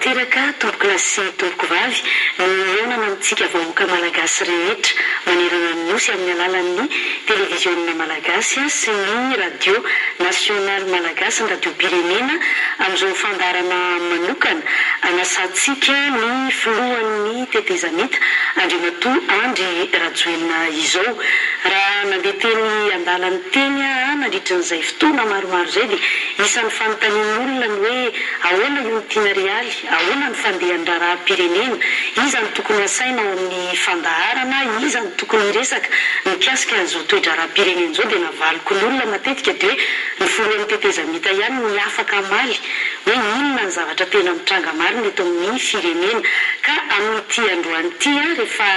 tanteraka tompoklasy sy tompoko vavy nyonana amintsika vahoaka malagasy rehetra manerana ny nosy amin'ny alalan'ny televiziona malagasy sy ny radio national malagasy ny radio pirenena amin'izao fandarana manokana anasantsika ny filohan'ny tetezamita andriamatoa Andry Rajoelina izao raha nandeha teny andalan'ny teny nandritran'izay fotoana maromaro zay dia isan'ny fanontanian'olona ny hoe ahoana io ny tiana rialy, ahoana ny fandehan-draharaha-pirenena, iza ny tokony asaina ao amin'ny fandaharana, iza ny tokony resaka mikasika an'izao toe-draharaha-pirenena izao dia navaliko ny olona matetika dia hoe ny filohan'ny tetezamita ihany ny afaka amaly hoe inona ny zavatra tena mitranga marina eto amin'ny firenena ka amin'ity androany ity rehefa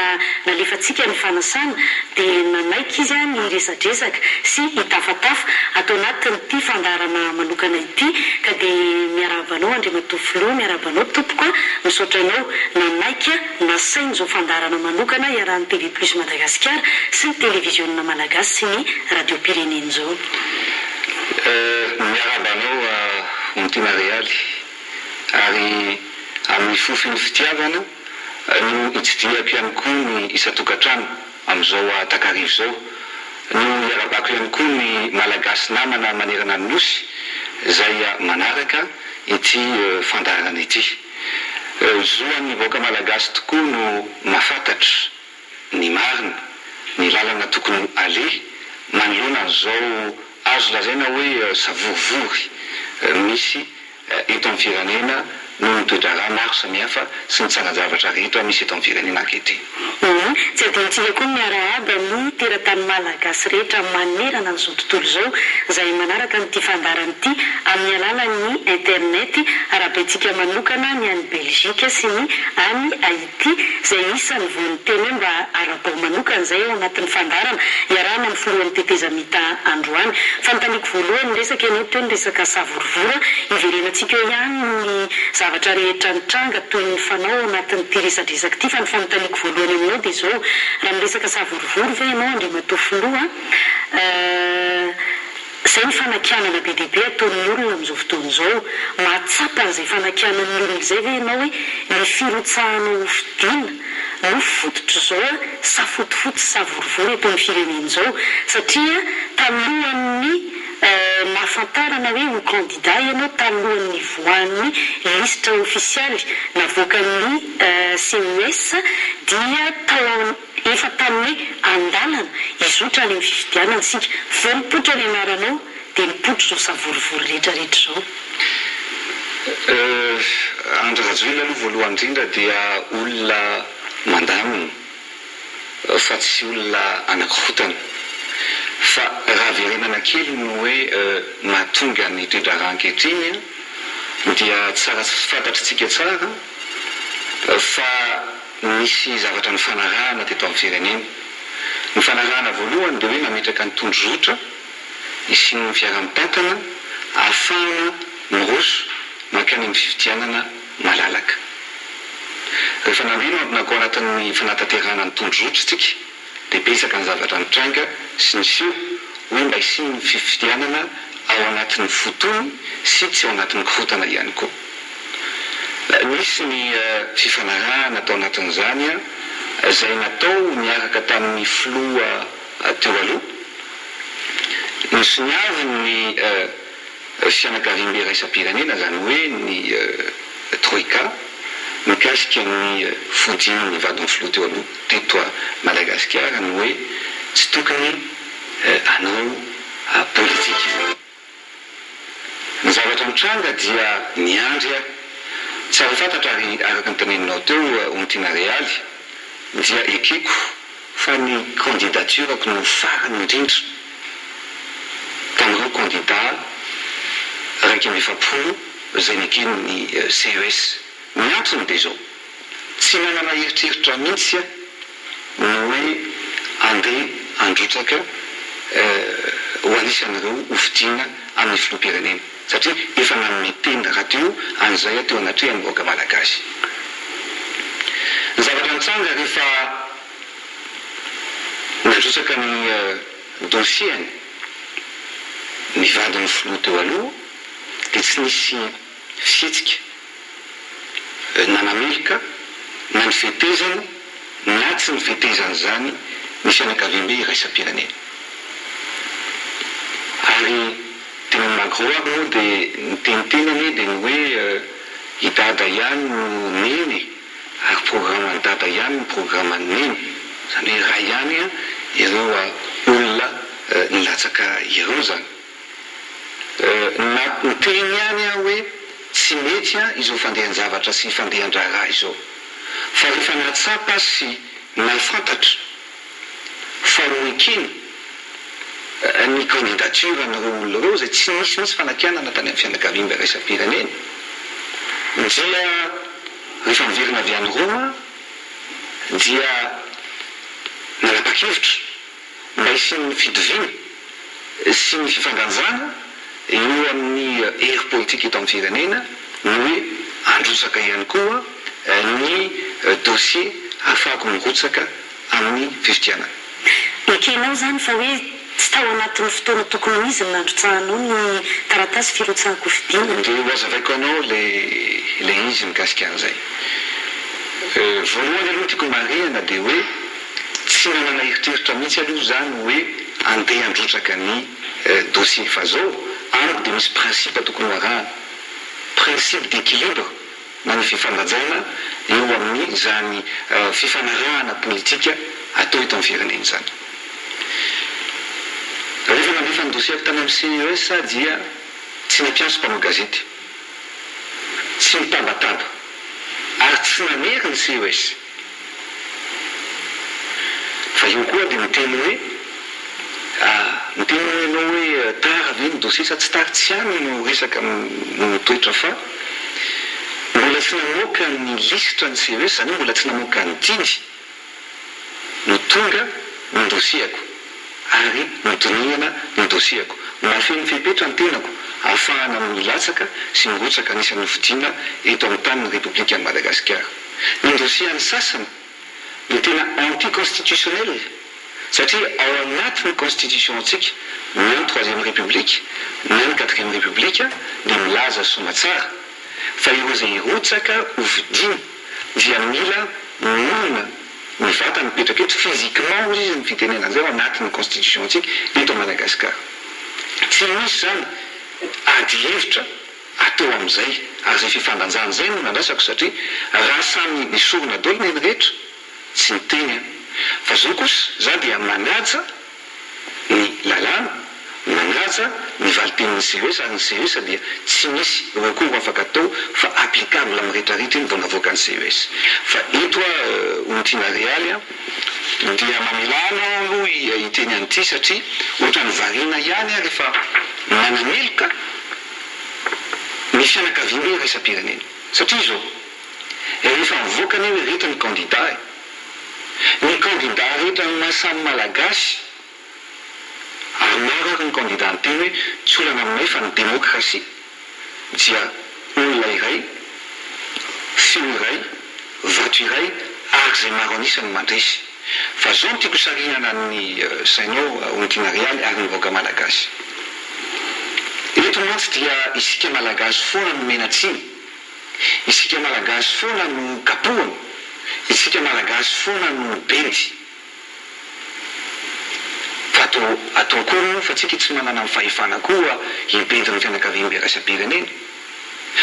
nalefantsika ny fanasana dia nanaiky izy ny resadresaka sy hitafatafa atao anatin'ity fandarana manokana ity ka dia miarabanao andriamatoa filoha miarabanao tompoko misaotra anao nanaiky nasainy izao fandarana manokana iarahan'ny TV Plus Madagasikara sy ny televiziona malagasy sy ny radio pirenena izao. Miarabanao Ontina Realy ary amin'ny fofony fitiavana no itsidihako ihany koa ny isa-tokantrano amin'izao takarivo izao no miarabako ihany koa ny malagasy namana manerana ny nosy izay manaraka ity fandarana ity. Zoan'ny vahoaka malagasy tokoa no mahafantatra ny marina ny lalana tokony aleha manoloana an'izao azo lazaina hoe savorivory misy eto amin'ny firenena no ny toe-draharaha maro samihafa sy ny tsangan-javatra rehetra misy eto amin'ny firenena ankehitriny. Tsy adinontsika koa miarahaba ny teratany malagasy rehetra manerana an'izao tontolo izao izay manaraka nyity fandarana ity amin'ny alalan'ny internet arabentsika manokana ny any Belzika sy ny any Haïti izay isan'ny voan'ny teny mba arabao manokana izay ao anatin'ny fandarana iarahana amin'ny filohan'ny tetezamita androany. Fanontaniako voalohany resaka ianao teo ny resaka savorovora iverenantsika eo ihany ny zavatra rehetra nitranga toy ny fanao anatin'ity resadresaka ity fa ny fanontaniako voalohany aminao dia izao raha miresaka savorovory ve ianao andriamatoa filoha izay ny fanakianana be dia be ataon'ny olona amin'izao fotoana izao mahatsapa an'izay fanakianan'ny olona izay ve ianao hoe ny firotsahanao fidiana no fototra izao safotofoty savorovory eto amin'ny firenena izao satria talohan'ny mahafantarana hoe ho candidat ianao talohan'ny voan'ny listra ofisialy navoakan'ny CES dia efa tamin'ny andalana izotra any amin'ny fifidianana isika vao nipoitra ny anaranao dia nipoitra izao savorovory rehetrarehetra izao. Andry Rajoelina aloha voalohany indrindra dia olona mandamina fa tsy olona anankirotana fa raha verenana kely no hoe mahatonga ny toe-draharaha ankehitriny dia tsara fantatritsika tsara fa misy zavatra ny fanarahana teto amin'ny firenena. Ny fanarahana voalohany dia hoe mametraka ny tondrozotra isin'ny fiara-mitantana ahafahana miroso mankany amin'ny fifidianana malalaka. Rehefa nandrino ampinako anatin'ny fanatanterahana ny tondrozotra isika dia betsaka ny zavatra mitranga sy ny seho hoe mba isin'ny fifidianana ao anatin'ny fotony sy tsy ao anatin'ny korotana ihany koa. Misy ny fifanarahana atao anatin'izany izay natao miaraka tamin'ny filoha teo aloha nisoniavy ny fianakaviam-be raisam-pirenena izany hoe ny troika mikasika ny fodiny vadin'ny filoha teo aloha teto Madagasikara ny hoe tsy tokony anao politika izany. Ny zavatra mitranga dia niandry tsara fantatra ary araka ny teneninao teo Ontina Realy dia ekeko fa ny candidaturako no farany indrindra tamin'ireo candidat raiky amby efapolo izay nekeny ny CES. Ny antony dia izao tsy manana eritreritra mihitsy no hoe andeha androtraka ho anisan'ireo hofidiana amin'ny filoham-pirenena satria efa nanome teny raha teo an'izay teo anatrehan'ny vahoaka malagasy. Ny zavatra mitsanga rehefa nandrotsaka ny dosieny ny vadin'ny filoha teo aloha dia tsy nisy fihetsika nanamelika na ny fetezana na tsy ny fetezana zany ny fianakaviam-be iraisam-pirenena. Ary tena Macron moa dia ny tenitenany dia ny hoe idada ihany no neny ary programme dada ihany no programme neny, zany hoe raha ihany ireo olona nilatsaka ireo zany. Na teny ihany hoe tsy mety izao fandehan-javatra sy fandehan-draharaha izao, fa rehefa natsapa sy nafantatra fa roekeny ny candidature n'ireo olona ireo zay tsy misy mihitsy fanakianana tany amin'ny fianakaviam-be iraisam-pirenena dia rehefa miverina avy any Roma dia nanapa-kevitra mba hisian'ny fitoviana sy ny fifandanjana eo amin'ny hery politika eto amin'ny firenena ny hoe androtsaka ihany koa ny dossier ahafahako mirotsaka amin'ny fifidianana. Ekenao zany fa hoe tsy tao anatin'ny fotoana tokony izy nandrotsahanao ny taratasy firotsahako fidiana. Dia hazavaiko anao le izy mikasika an'izay. Voalohany aloha tiako marihana dia hoe tsy nanana eritreritra mihitsy aloha zany hoe andeha handrotsaka ny dossier fa zao amiko dia misy principe tokony arahana, principe d'équilibre na ny fifandanjana eo amin'ny zany fifanarahana politika atao eto amin'ny firenena zany. Rehefa nandefa ny dossier tany amin'ny CES dia tsy nampiaso mpanao gazety, tsy mitabataba ary tsy namery ny CES. Fa io koa dia miteny hoe ianao hoe tara ve ny dossier sa tsy tara, tsy any no resaka mitoetra fa mbola tsy namoaka ny lisitra ny CES, zany mbola tsy namoaka ny dingy no tonga ny dossier-ako ary nodonihana ny dossier-ako, mafeny fepetra ny tenako ahafahana milatsaka sy mirotsaka anisan'ny fidiana eto amin'ny tanin'ny République an'i Madagasikara. Ny dossier any sasany dia tena anti-constitutionnel satria ao anatin'ny constitution antsika na ny 3e République na ny 4e République dia milaza somatsara fa ireo zay irotsaka ho fidiana dia mila nona ny vatany mipetraka eto physiquement ozy izy ny fitenena an'izay ao anatin'ny constitution antsika eto Madagasikara. Tsy misy zany ady hevitra atao amin'izay ary zay fifandanjana izay no nandrasako satria raha samy nisorona daholo ny rehetra tsy miteny fa zao kosa za dia manaja ny lalàna, manaja ny valiten'ny CES ary ny CES dia tsy misy recours afaka atao fa applicable amin'ny rehetrarehetra iny vao navoaka ny CES. Fa eto Ontina Real dia mamelana aloha hiteny an'ity satria ohatrany variana ihany rehefa manameloka ny fianakaviam-be iraisam-pirenena. Satria zao rehefa mivoaka ny hoe rehetra ny candidat, ny candidat rehetra ny mahasamy malagasy ary maro ary ny candidat nyteny hoe tsy olana aminay fa ny démocratie dia olona iray, feo iray, vato iray ary zay maro anisany mandresy. Fa zao no tiako sarinana ny sainao Ontina Real ary ny vahoaka malagasy. Eto mantsy dia isika malagasy foana no menatsiny, isika malagasy foana no kapohana, isika malagasy foana no bendy. Fa atao koa fa tsika tsy manana ny fahefana koa hibendy ny fianakaviam-be iraisam-pirenena.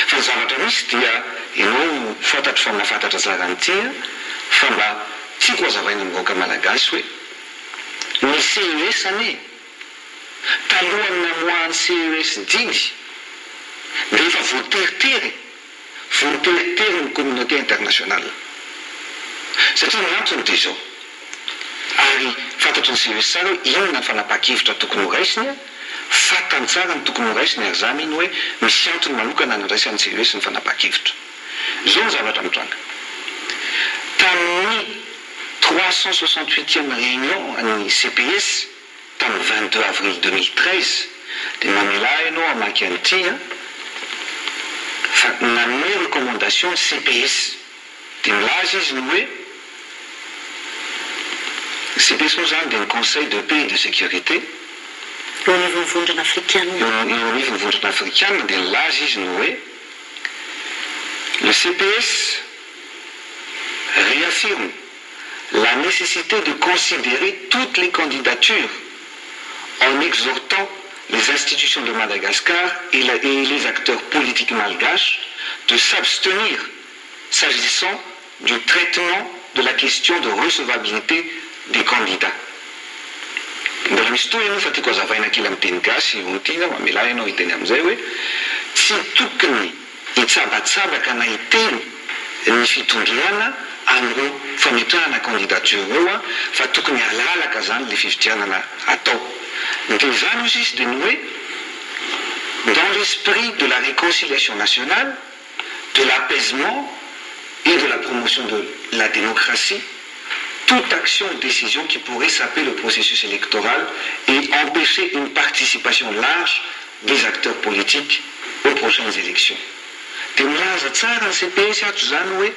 Fa ny zavatra misy dia ianao fantatro fa mahafantatra tsara an'ity fa mba tiako hazavaina ny vahoaka malagasy hoe ny CES anie talohany namoahany CES dingy rehefa voateritery ny communauté internationale satria miantony dia zao ary fantatry ny CES tsara hoe inona ny fanapa-kevitra tokony ho raisiny, fantany tsara ny tokony ho raisiny ary zany iny hoe misy antony manokana ny raisan'ny CES ny fanapa-kevitra. Zao ny zavatra mitranga tamin'ny 368e réunion an'ny CPS tamin'ny 22 avril 2013 dia mamela ianao amaky an'ity fa nanome recommandation CPS dia milaza izy ny hoe CPS moa zany dia ny Conseil de paix et de sécurité eo anivon'ny vondrona afrikana eo anivon'ny vondrona afrikana dia nilaza izy ny hoe Le CPS réaffirme la nécessité de considérer toutes les candidatures en exhortant les institutions de Madagascar et les acteurs politiques malgaches de s'abstenir s'agissant du traitement de la question de recevabilité des candidats. Mbola misy toy ianao fa tiako hazavaina kely amin'ny teny gasy ontina mamela ianao hiteny amin'izay hoe tsy tokony hitsabatsabaka na hiteny ny fitondràna amin'ireo fametrahana candidature eo fa tokony halalaka zany le fifidianana atao. Dia zany izy dia ny hoe dans l'esprit de la réconciliation nationale, de l'apaisement et de la promotion de la démocratie, toute action ou décision qui pourrait saper le processus électoral et empêcher une participation large des acteurs politiques aux prochaines élections. Dia milaza tsara ny CPS ato zany hoe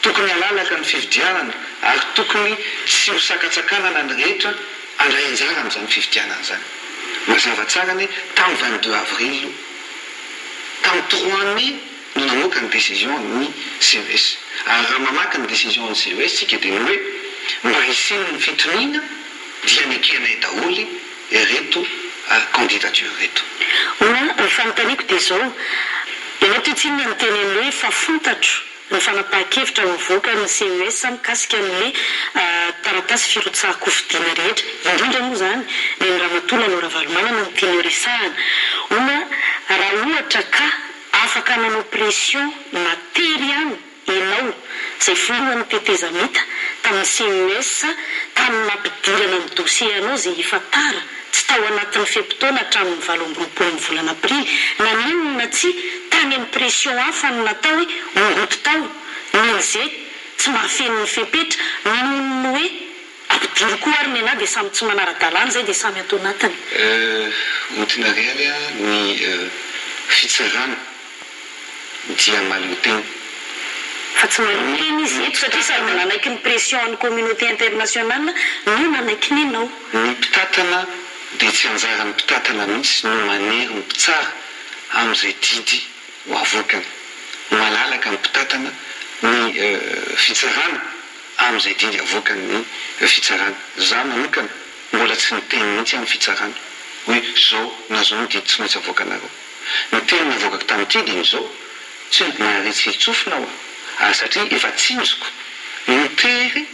tokony halalaka ny fifidianana ary tokony tsy ho sakatsakanana ny rehetra handray anjara amin'izany fifidianana zany. Mazava tsara ny tamin'ny 22 avril tamin'ny 3 mai no namoaka ny décision ny CES. Ary raha mamaky ny décision ny CES tsika dia ny hoe mba hisiny ny fitoniana dia nekenay daholy reto candidature reto. Ny fanontaniako dia zao ianao tsinona ny teneny hoe fa fantatro ny fanapahan-kevitra mivoaka ny CES mikasika amin'ny taratasy firotsahako fidiana rehetra, indrindra moa zany ny Ramatoa Laura Valomanana ny tiany resahana. Ona raha ohatra ka afaka nanao pression matery ihany ianao izay filohan'ny tetezamita tamin'ny CES tamin'ny mampidirana ny dossier anao izay ifatara tsy tao anatin'ny fepitaona hatramin'ny 20 volana aprily na ninona tsy tany amin'ny pression hafa no natao hoe ongoto tao nizay tsy mahafeno ny fepetra nono hoe ampidiry koa ary ny ana dia samy tsy manara-dalàna zay dia samy atao anatiny. Ontina realy ny fitsarana dia malonteny fa tsy malonteny izy eto satria samy nanaiky ny pression amin'ny communauté internationale no nanaiky ny anao. Ny mpitatana dia tsy anjaran'ny mpitatana mihitsy no manery ny mpitsara amin'izay didy ho avokany. Malalaka ny mpitatana ny fitsarana amin'izay didy avokany ny fitsarana. Za manokana mbola tsy niteny mihitsy amin'ny fitsarana hoe zao na zao ny didy tsy maintsy avoakanareo. Ny teny navokako tamin'ity dia zao tsy naharetsy tsofina ao satria efa tsinjoko mitery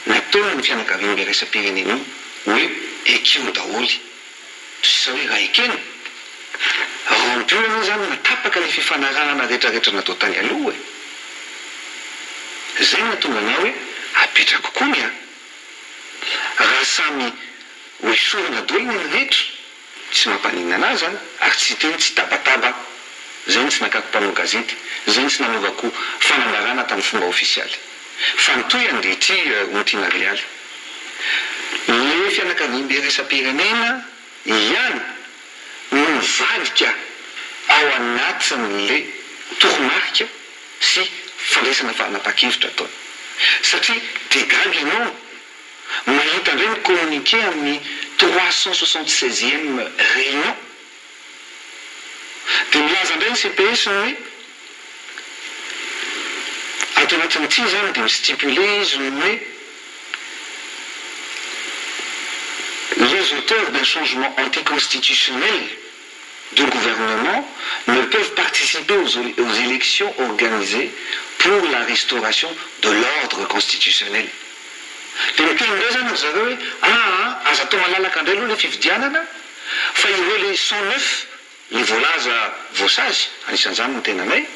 nataony ny fianakaviana iraisam-pirenena hoe ekeo daholy tsy hoe raha ekeny rompiona zany natapaka ny fifanarahana rehetrarehetra natao tany aloha zay natonga anao hoe apetraka kokoa ny raha samy hoesorina daholy ny rehetra tsy mampanina anazy zany ary tsy teny tsy tabataba zay tsy nakako mpanao gazety zay tsy nanovako fanambarana tamin'ny fomba ofisialy fa nitoy andehitry ontina realy le fianakaviana iraisam-pirenena ihany no mivadika ao anatin'le toromarika sy fandraisana fanapahan-kevitra ataony satria degaly ianao mahita indray ny communiqué amin'ny 376e réunion dia milaza indray ny CPS ny hoe ato anatin'ity zany dia mistipule izy ny hoe les auteurs d'un changement anticonstitutionnel du gouvernement ne peuvent participer aux élections organisées pour la restauration de l'ordre constitutionnel. Dia miteny zany ry zareo hoe aza atao malalaka indray aloha le fifidianana fa ireo le 109 le voalaza voasazy anisan'izany no tenanay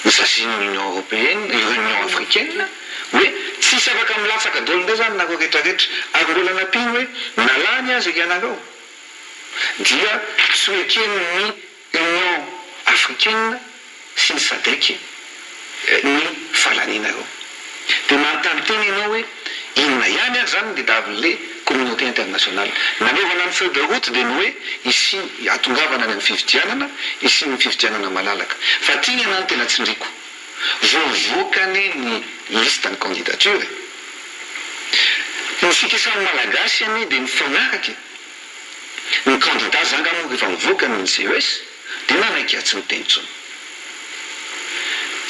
ny sasin'ny Union européenne Union africaine hoe tsisy afaka milatsaka daholo indray zany nareo rehetrarehetra ary mbola nampino hoe nalany azy ianareo dia tsy ho eken'ny Union africaine sy ny SADC ny fahalanina reo. Dia manontany teny ianao hoe inona ihany ary zany dia davin'le communauté internationale nanaovana ny feuille de route dia ny hoe isiny atongavana ny amin'ny fifidianana isiny ny fifidianana malalaka fa tiany ianao tena tsindriko voavoakany ny liste ny candidature ny fikisany malagasy any dia mifanaraky ny candidat zanga moa rehefa mivoaka ny CES dia nanaiky atsy miteny tsony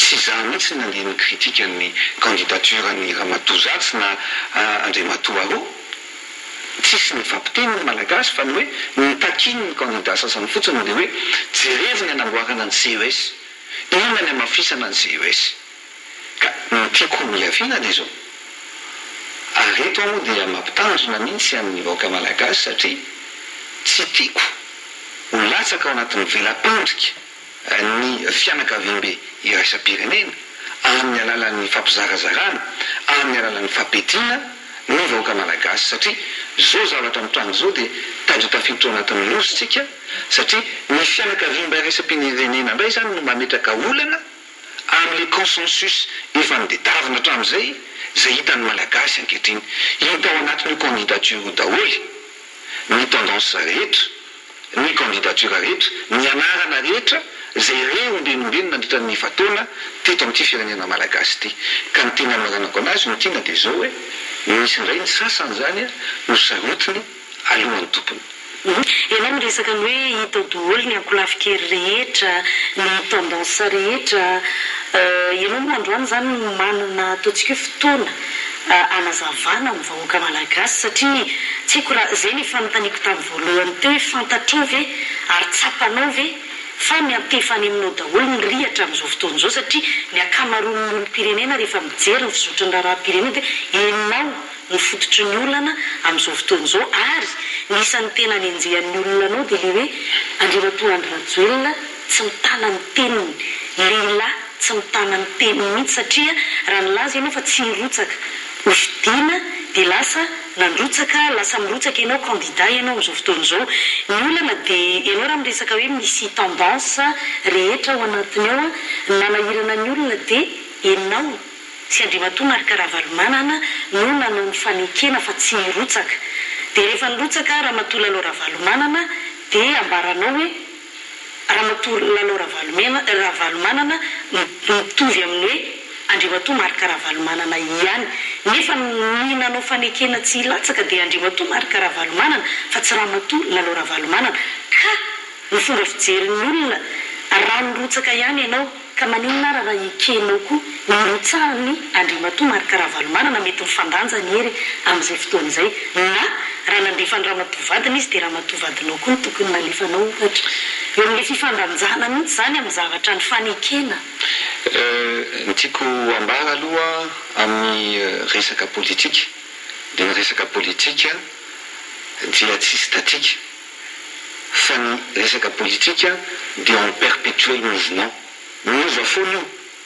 tsy za mihitsy nandeha ny kritika ny candidature ny Ramatozatsy na Andriamatoa roa tsisy ny fampiteny ny malagasy fa ny hoe nitakiny ny candidat sasany fotsiny dia hoe jereviny anamboarana ny CES inona ny amafisana ny CES ka tiako miaviana dia zao areto aho dia mampitandrina mihitsy amin'ny vahoaka malagasy satria tsy tiako ho latsaka ao anatin'ny velam-pendrika ny fianakaviam-be iraisam-pirenena amin'ny alalan'ny fampizarazarana amin'ny alalan'ny fampetiana ny vahoaka malagasy satria zao zavatra mitrano zao dia tajo tafiditra ao anatin'ny lositsika satria ny fianakaviam-be iraisam-pirenena indray zany no mametraka olana amin'le consensus efa nidedavina hatramin'izay zay hitan'ny malagasy ankehitriny hita ao anatin'io candidature daholy ny tendance rehetra ny candidature rehetra ny anarana rehetra zay reo omben'ombeno nandritra ny fataona teto amin'ity firenena malagasy ity ka ny tena maranako anazy no tiana dia zao hoe misy indray ny sasany zany no sarotiny alohan'ny tompony. Ianao miresaka ny hoe hita daholo ny ankolafikely rehetra ny tendance rehetra ianao moa androany zany no manana ataontsika hoe fotoana anazavana amin'ny vahoaka malagasy satria tsy haiko raha zay ny fanontaniako tamin'ny voalohany teo hoe fantatrao ve ary tsapanao ve fa miantefany aminao daholo ny rihatra amin'izao fotoana izao satria ny akamaroan'ny olom-pirenena rehefa mijery ny fizotry ny raharaha-pirenena dia enao ny fototry ny olana amin'izao fotoana izao ary nisan'ny tena nenjehan'ny olona anao dia le hoe Andriamatoa Andry Rajoelina tsy mitana ny teniny lehilahy tsy mitana ny teniny mihitsy satria raha nilaza ianao fa tsy nirotsaka hofidiana dia lasa nandrotsaka lasa mirotsaka ianao candidat ianao amin'izao fotoana izao ny olana dia ianao raha miresaka hoe misy tendance rehetra ao anatiny ao nanahirana ny olona dia ianao tsy Andriamatoa Ravalomanana no nanao ny fanekena fa tsy nirotsaka dia rehefa nirotsaka Ramatoa Lalao Ravalomanana dia ambaranao hoe Ramatoa Lalao Ravalomanana mitovy amin'ny hoe Andriamatoa Ravalomanana ihany nefa ny nanao fanekena tsy latsaka dia Andriamatoa Ravalomanana fa tsy Ramatoa Lalao Ravalomanana ka ny fomba fijerin'ny olona raha nirotsaka ihany ianao ka maninona raha ekenao koa nirotsahany Andriamatoa Ravalomanana mety mifandanja ny hery amin'izay fotoana izay na raha nandefa ny Ramatoa vadiny izy dia Ramatoa vadinao koa ny tokony nalefanao ohatra eo amin'ilay fifandanjana mihitsy zany amin'ny zavatra ny fanekena. Ny tiako ambara aloha amin'ny resaka politika dia ny resaka politika dia tsy statika fa ny resaka politika dia en perpétuel mouvement miova foana io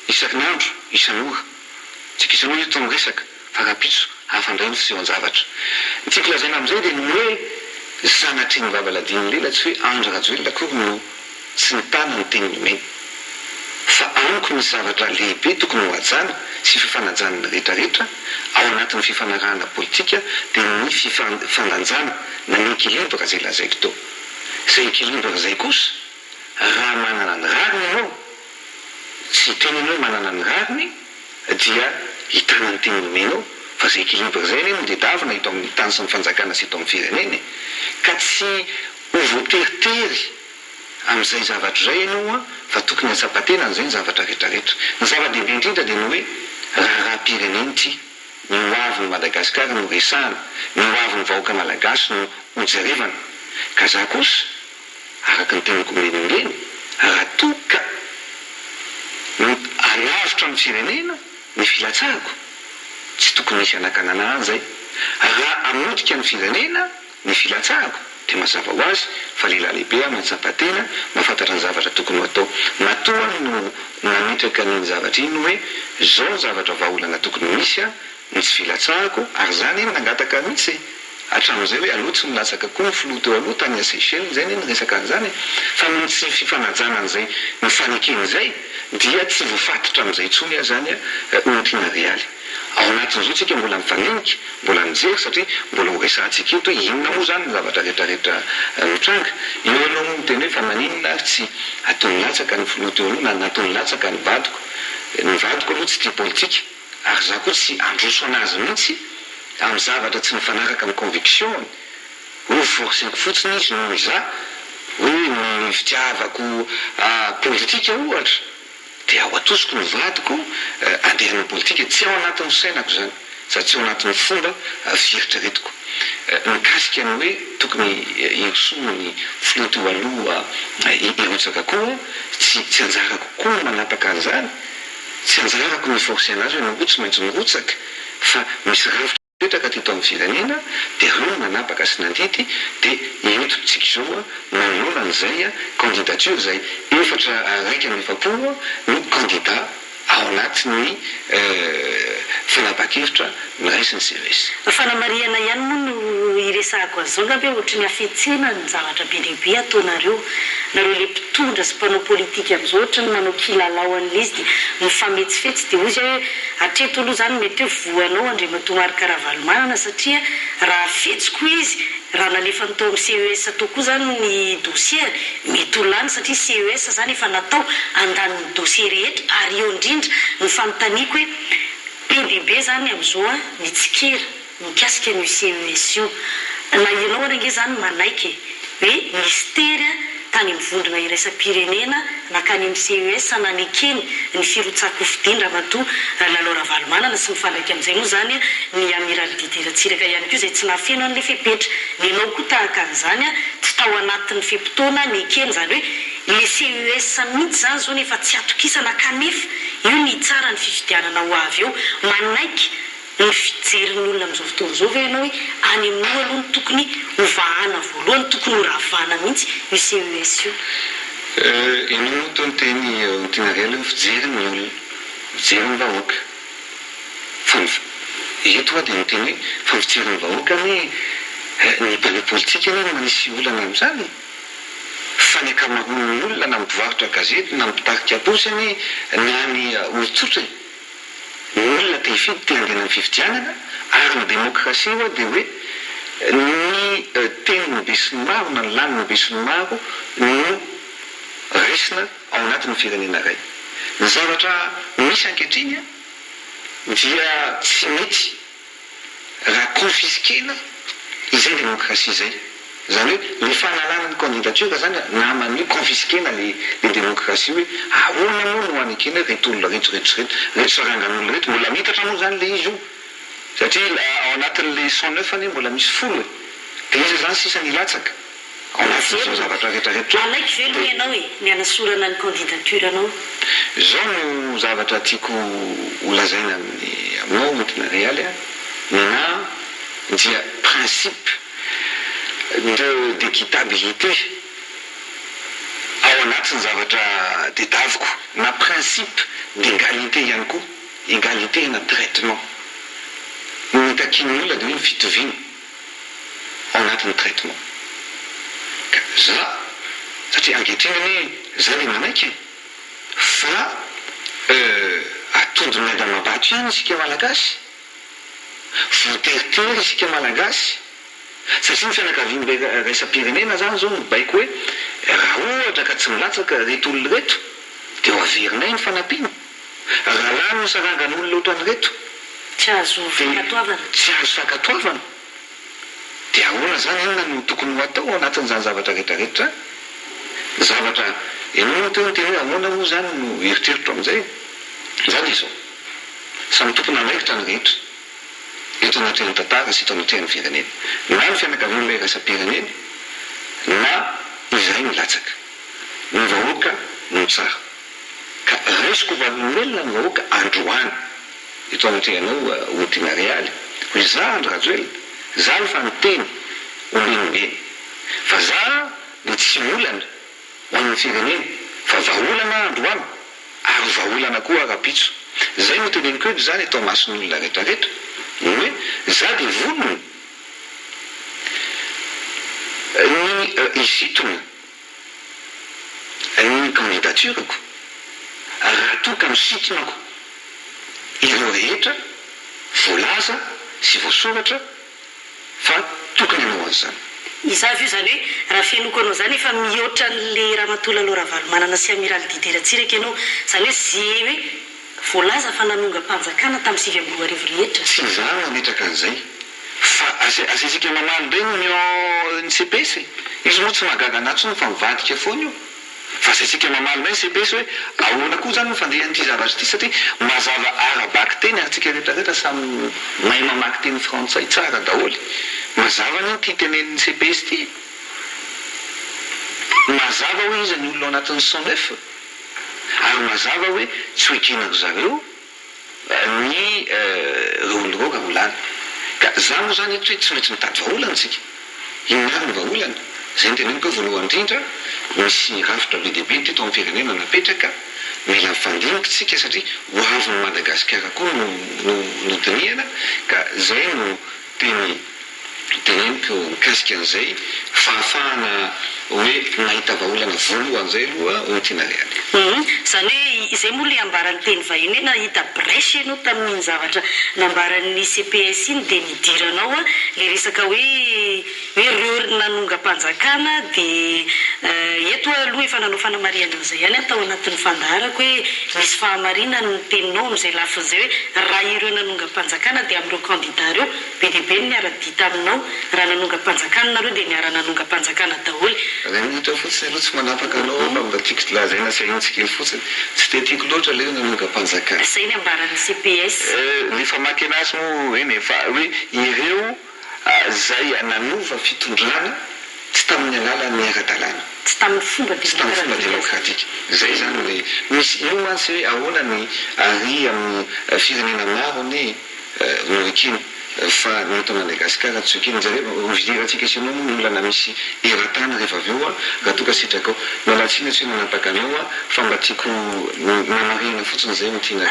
isan'andro isan'ora tsika isan'ora io toa miresaka fa rapitso hafandray no sy eo an-javatra ny tiako lazaina amin'izay dia ny hoe sanatry ny vavaladiany lela tsy hoe Andry Rajoelina koa no tsy nitana ny teniny mena fa amiko misy zavatra lehibe tokony ho ajana sy fifanajana rehetrarehetra ao anatin'ny fifanarahana politika dia ny fifandanjana na ny équilibre zay lazaiko tao zay équilibre zay kosa raha manana ny rariny ianao tsy teniny hoe manana ny rariny dia hitana ny teniny menao fa zay équilibre zay ny nodedavina ito amin'ny tany sy ny fanjakana sy ito amin'ny firenena ka tsy ho voateritery amin'izay zavatra zay ianao fa tokony atsapatena n'izay ny zavatra rehetrarehetra ny zava-dehibe indrindra dia ny hoe raharaha-pirenena ity ny hoavin'ny Madagasikara no resahana ny hoavin'ny vahoaka malagasy no hojerevana ka za kosa araka ny teniko meningeny raha toka alavitra amin'ny firenena ny filatsahako tsy tokony misy anakanana an'izay raha amodika ny firenena ny filatsahako dia mazava ho azy fa lehilahy lehibe mahatsapatena mahafantatra ny zavatra tokony ho atao matoa no nametraka ny zavatra iny hoe zao ny zavatra vahaolana tokony misy ny tsy filatsahako ary zany nangataka mihitsy hatramin'izay hoe aloha tsy milatsaka koa ny filoha teo aloha tany Seychelles zay ny resaka an'izany fa ny tsy fifanajana an'izay ny faneken'izay dia tsy voafatitra amin'izay intsony zany olontiana realy ao anatin'izao tsika mbola mifaninika mbola mijery satria mbola ho resahantsika eto hoe inona moa zany ny zavatra rehetrarehetra mitranga eo ianao miteny hoe fa maninona tsy ataony latsaka ny filoha teo aloha na nataony latsaka ny vadiko aloha tsy tia politika ary za koa tsy androso anazy mihitsy amin'ny zavatra tsy mifanaraka amin'ny conviction hoe forceko fotsiny izy noho za hoe ny fitiavako politika ohatra dia ao atosiko ny vadiko andehan'ny politika tsy ao anatin'ny sainako zany sady tsy ao anatin'ny fomba fieritreretiko mikasika ny hoe tokony irosoa ny filoto aloha irotsaka koa tsy anjarako koa manapaka an'izany tsy anjarako ny force anazy hoe mirotsy maintsy mirotsaka fa misy ravitra petraka teto amin'ny firenena dia reo manapaka sy nandidy dia ientotsika izao manolona an'izay candidature zay efatra raika amin'ny efapolo no candidat ao anatin'ny fanapakevitra miraisiny CES. Fanamariana ihany moa no iresahako azao ngabe ohatra ny afetsena ny zavatra be lehibe ataonareo nareo le mpitondra sy mpanao politika amin'izao ohatra ny manao kilalao an'ilay izy dia mifametsifetsy dia ozy hoe hatreto aloha zany mety hoe voanao Andriamatomary Karavalomanana satria raha fetsiko izy raha nalefany tao amin'ny CES tao koa zany ny dossier mety ho lany satria CES zany efa natao andaniny dossier rehetra ary eo indrindra ny fanontaniako hoe PDB zany amin'izao mitsikera mikasika ny CES io na ianao arenge zany manaiky hoe mistera tany mivondrona iraisam-pirenena nakany amin'ny CES nanekeny ny firotsako fidindra matoa Lalora Valomanana sy mifandraika amin'izay moa zany ny amiral Didier Ratsiraka ihany koa izay tsy nafeno an'ilay fepetra nenao koa tahaka an'izany tsy tao anatin'ny fempotona nekeny zany hoe le CES mihitsy zany zao nefa tsy atokisana kanefa io ny tsara ny fifidianana ho avy eo manaiky ny fijerin'ny olona amin'izao fotoana izao ve ianao hoe any amin'io aloha ny tokony hovahana voalohany tokony ho ravana mihitsy io CES io. Ianao toy ny teny tianareo hoe fijeriny olona fijeriny vahoaka eto dia miteny hoe fa fijeriny vahoaka ny mpane politika no manisy olana amin'izany fa ny akamaroan'ny olona na mipivarotra gazety na mipitarika posany na ny olon-tsotra ny olona te hifidy te handena amin'ny fifidianana ary ny demokrasia dia hoe ny teniny be sy ny maro na ny laniny be sy ny maro no raisina ao anatin'ny firenena iray. Ny zavatra misy ankehitriny dia tsy mety raha konfiskena izay demokrasia izay zany hoe le fanalana ny candidature zany naman'io konfiskena le demokrasia hoe ahoana moa no anekena reto olona reto sarangan'olona reto mbola mitatra moa zany le izy io satria ao anatin'le 109 ane mbola misy folo dia izy zany sisa nilatsaka ao anatin'izao zavatra rehetrarehetra. Alaiky velo ianao ny anasorana ny candidature anao. Zao no zavatra tiako holazaina aminao Montina Réal na dia principe d'équitabilité ao anatin'ny zavatra tedaviko na principe d'égalité ihany koa égalité na traitement mitakin'olona dia hoe ny fitoviana ao anatin'ny traitement ka za satria ankehitriny hoe za le manaiky fa atondro maina mabato ihany isika malagasy voateritery isika malagasy satria ny fianakavian'be raisam-pirenena zany zao mibaiko hoe raha ohatra ka tsy milatsaka reto olona reto dia ho averinay ny fanampiana raha lany ny sarangan'olona ohatrany reto tsy azo fakatoavana dia ahoana zany inona no tokony ho atao ao anatin'izany zavatra rehetrarehetra zavatra ianao teo ny teny hoe ahoana moa zany no eritreritro amin'izay zany izao samy tompony anaikitra ny rehetra eto anatrehany tantara sy eto anatrehany firenena na ny fianakavian'ilay raisam-pirenena na izay milatsaka ny vahoaka no tsara ka raisiko valolombelona ny vahoaka androany eto anatrehanao Montina Réal hoe za andro rajoelona za ny fanoteny omenombeny fa za ny tsy olana ho amin'ny firenena fa vaholana androany ary vaholana koa arapitso zay no teneniko eto zany atao mason'olona rehetrarehetra hoe za dia vonona ny isitona ny candidatureko raha toka misitonako ireo rehetra voalaza sy voasoratra fa tokony anao an'izany. Izavy io zany hoe raha fianoko anao zany efa mihoatra n'le ramatoa Lalora Valomanana sy amiral Didier Ratsiraka ianao zany hoe zay hoe voalaza fa nanonga-panjakana tamin'ny 2021 rehetra. Tsy za mametraka an'izay fa asesika mamaly regny ny CPS izy moa tsy mahagaga anatsony fa mivadika foana io fa zay tsika mamaly nay CPS hoe ahoana koa zany fandeha an'ity zavatra ity satria mazava arabaky teny ary tsika rehetrarehetra samy mahay mamaky teny frantsay tsara daholy mazava ny ity tenen'ny CPS ity mazava hoe izy ny olona ao anatin'ny 109 ary mazava hoe tsy hoekinako zareo ny reoloreo ka volana ka za moa zany eto hoe tsy maintsy mitady vaolana tsika inary ny vaolana zay ny teneniko hoe voalohany indrindra misy rafitra be dehibe teto amin'ny firenena napetraka mila mifandiniky tsika satria ho avy ny Madagasikara koa no dinihana ka zay no teneniko mikasika an'izay fahafahana hoe nahita vaolana voalohan'izay aloha ho tinariany zany hoe izay moa le ambaran'ny teny vahiny hoe nahita brèche ianao tamin'iny zavatra nambaran'ny CPS iny dia nidiranao le resaka hoe reo nanonga-panjakana dia eto aloha efa nanao fanamariana an'izay ihany atao anatin'ny fandaharako hoe misy fahamarinana ny teninao amin'izay lafin'izay hoe raha ireo nanonga-panjakana dia amin'ireo candidat reo be dia be ny miara-dita aminao raha nanonga-panjakana nareo dia miara nanonga-panjakana daholy zay mohatra fotsiny aloha tsy manapaka anao fa mba tiako lazaina saintsika fotsiny tsy dia tiako loatra leo nanonga-panjakana zay ny ambaran'ny CPS ny famaky anazy moa eny fa hoe ireo zay nanova fitondrana tsy tamin'ny alalan'ny ara-dalàna tsy tamin'ny fomba demokratika zay zany le misy io mantsy hoe ahoana ny ary amin'ny firenena maro ny noekiny fa neto Madagasikara tsy ekeny zareo mividiratsika isanao moa olana misy eratana rehefa avy eo raha toka sitrakao nalatsina tsy hoe manapaka anao fa mba tiako mamarina fotsiny zay mitina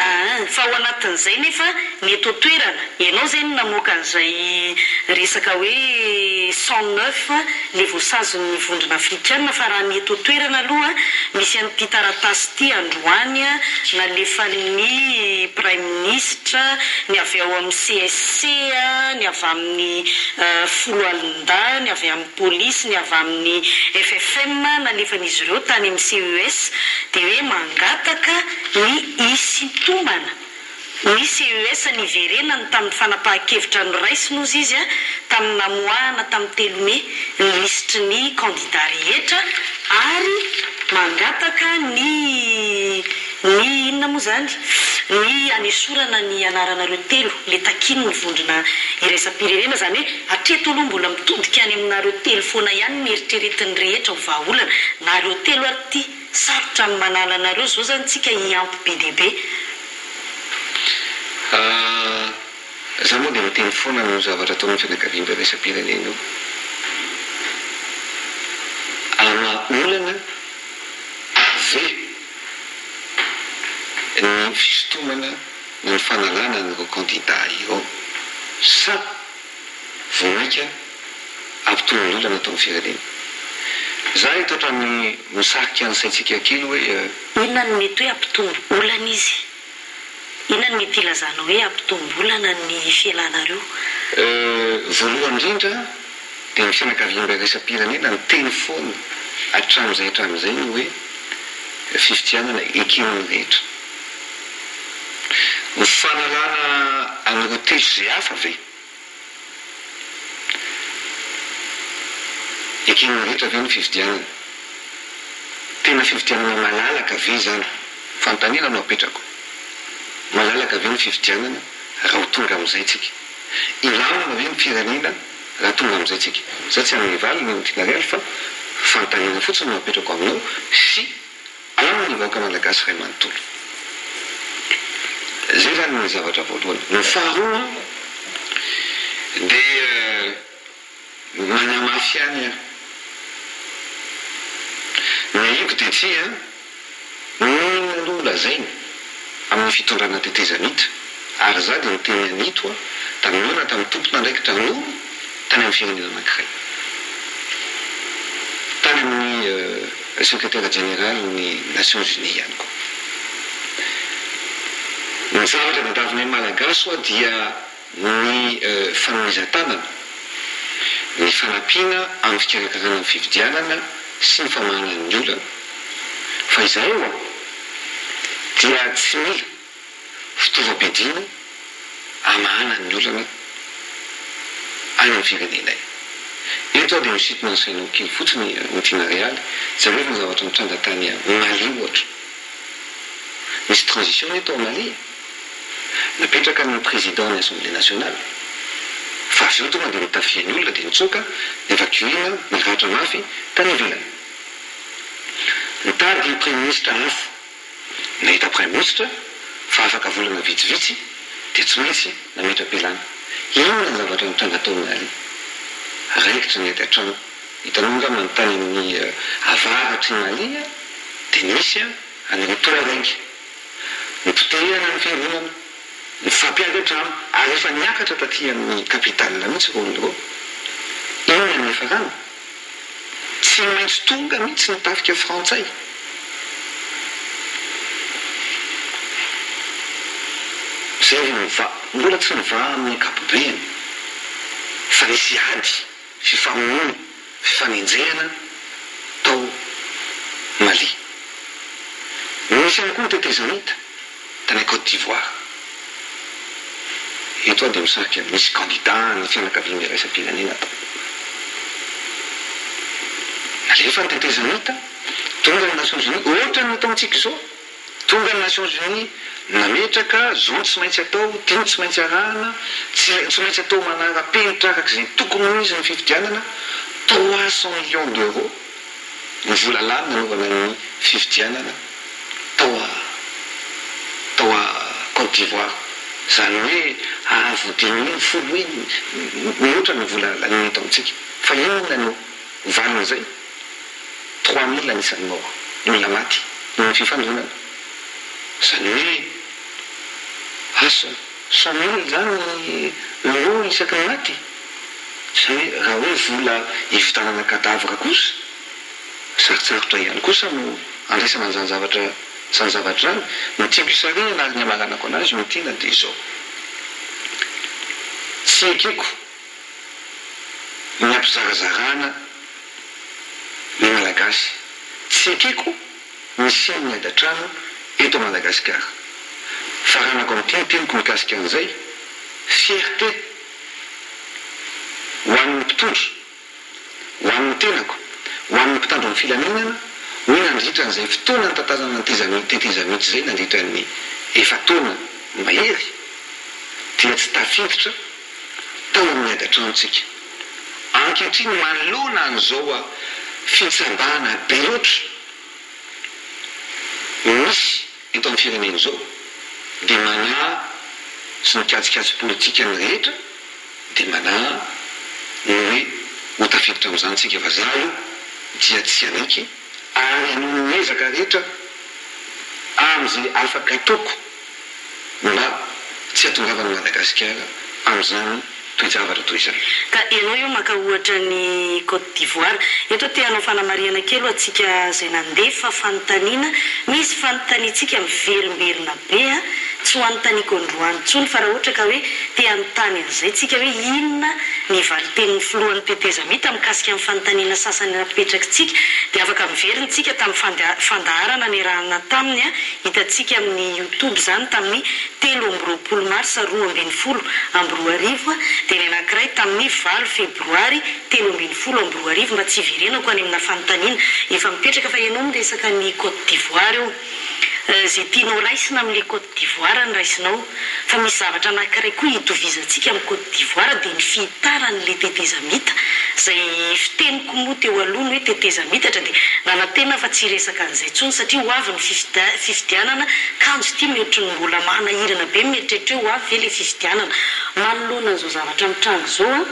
fa ao anatin'izay nefa neto toerana ianao zay ny namoaka an'izay resaka hoe 109 le voasazo ny vondrona afrikana fa raha neto toerana aloha misy an'ity taratasy ity androany nalefan'ny prime ministre ny avy ao amin'ny CSC ny avy amin'ny folo alinda ny avy amin'ny polisy ny avy amin'ny FFM nalefan'izy ireo tany amin'ny CES dia hoe mangataka ny isintomana ny CES niverenany tamin'ny fanapahan-kevitra ny raisiny ozy izy tamin'ny namoahana tamin'ny 3 Mai ny lisitry ny candidat rehetra ary mangataka ny inona moa zany ny anesorana ny anaranareo telo le takiny ny vondrona iraisam-pirenena zany hoe hatreto aloha mbola mitodika any aminareo telo foana ihany mieritreretiny rehetra ho vahaolana nareo telo ary ty sarotra amin'ny manala anareo zao zany tsika hiampy be dehibe za moa dia miteny foana no zavatra ataon'ny fianakaviana iraisam-pirenena io ana olana ve ny fisotomana ny fanalana nyreo candidat ireo sa vomaika ampitomy olana atao amin'ny firenena za eto ohatrany misarika an'saintsika kely hoe inona ny mety hoe ampitomy olana izy inona ny mety ilazana hoe ampitomy olana ny fialanareo voalohany indrindra dia ny fianakaviana iraisam-pirenena ny teny foana hatramin'izay ny hoe fifidianana ekeniny rehetra ny fanalana an'ireo telo zay hafa ve ekeniny rehetra ve ny fifidianana tena fifidianana malalaka ve zany fanontaniana no apetrako malalaka ve ny fifidianana raha ho tonga amin'izay tsika ilamina ve ny firenena raha tonga amin'izay tsika za tsy amin'ny valiny ny tinarely fa fanontaniana fotsiny no apetrako aminao sy amin'ny vahoaka malagasy ray manontolo zay zany ny zavatra voalohany ny faharoa dia manamafy any nyiko dia tsy nina no lazainy amin'ny fitondrana tetezanitra ary za dia niteny anito tamin'ona tamin'ny tompona ndraikitra no tany amin'ny firenena anankiray tany amin'ny secrétaire général ny Nations Unies ihany koa ny zavatra natavinay malagasy dia ny fanomezan-tanana ny fanampiana amin'ny fikarakarana ny fifidianana sy ny famahana ny olana fa izay dia tsy mila fitaovam-piadiana amahana ny olana any amin'ny firenenay eto dia misitona ny sainao kely fotsiny mitina Real zareo efa ny zavatra mitranga tany Mali ohatra. Misy transition eto Mali napetraka ny président ny Assemblée nationale fa avy eo tonga dia mitafiany olona dia nitsoka évacuena niratra mafy tany ivelany. Nitady premier ministre hafa nahita premier ministre fa afaka volana vitsivitsy dia tsy maintsy nametra-pialana. Inona ny zavatra mitranga tao Mali? Raikitra ny ety an-trano hitanao nga manontany amin'ny avaratry ny Mali dia misy any Touareg nipotehana ny fiangonana ny fampiady an-trano ary efa niakatra taty amin'ny capitale mihitsy rony reo. Inona ny efa rano? Tsy maintsy tonga mihitsy nitafika frantsay. Zay mbola tsy niva amin'ny ankapobeny fa nisy ady fifamonoana fifanenjehana tao Mali. Misy ihany koa tetezamita tany Côte d'Ivoire. Eto dia misarika misy candidat ny fianakaviana iraisam-pirenena tao. Alefa ny tetezamita tonga ny Nations Unies ohatra ny ataontsika izao. Tonga ny Nations Unies nametraka zao tsy maintsy atao, tino tsy maintsy arahana, tsy maintsy atao manara-penitra araka izay tokony izy ny fifidianana 300 millions d'euros ny vola lany nanaovana ny fifidianana tao Côte d'Ivoire. Zany hoe avodiny folo iny mihoatra ny vola laniny ataontsika. Fa inona no valiny zay? 3000 anisan'ny mort olona maty ny fifandonana. Zany hoe asa 100,000 zany euro isaky ny maty. Zany hoe raha hoe vola ivitanana kadavra kosa sarotsarotra ihany kosa no andraisana an'izany zavatra zany zavatra zany. Mitiako isarina ary ny amaranako anazy mitina dia izao. Tsy ekeko ny ampizarazarana ny malagasy. Tsy ekeko ny siny ny adatrano eto Madagasikara. Fa raha nako amin'ny teniko mikasika an'izay fierté ho an'ny mpitondro, ho an'ny tenako, ho an'ny mpitandro amin'ny filaminana hoe nandritra n'izay fotoana ny tatazana ny tetezamity izay nandritra ny efa-taona mahery dia tsy tafiditra tao amin'ny adatranotsika. Ankehitriny manoloana an'izao fitsambana be loatra misy eto amin'ny firenena izao dia manà sy nikatsikatso politika ny rehetra dia manà ny hoe ho tafiditra amin'izany tsika vazaha dia tsy aniky ary anoho ny ezaka rehetra amin'izay afaka toko mba tsy hatongavana Madagasikara amin'izany toejavatra toy izany. Ka ianao io maka ohatra ny Côte d'Ivoire, eto tianao fanamariana kely atsika izay nandefa fanontaniana, misy fanontaniantsika miverimberina be tsy ho anontaniako androany intsony fa raha ohatra ka hoe te anontany an'izay tsika hoe inona ny valiten'ny filohan'ny tetezamita mikasika amin'ny fanontaniana sasany napetrakintsika dia afaka miverintsika tamin'ny fandaharana ny rahana taminy hitantsika amin'ny YouTube zany tamin'ny 13 mars 2020 dia ny anankiray tamin'ny 9 febroary 2020 mba tsy iverenako any amina fanontaniana efa mipetraka fa ianao miresaka ny Côte d'Ivoire io. Zay tianao raisina amin'ilay Côte d'Ivoire ny raisinao fa misy zavatra anankiray koa hitovizantsika amin'ny Côte d'Ivoire dia ny fihitaran'ilay tetezamita zay fiteniko moa teo aloha hoe tetezamita dia nanantena fa tsy resaka an'izay intsony satria ho avy ny fifidianana kanjo ity mihoatra ny mbola manahirana be mieritreritra hoe ho avy ve ilay fifidianana. Manoloana an'izao zavatra mitrango izao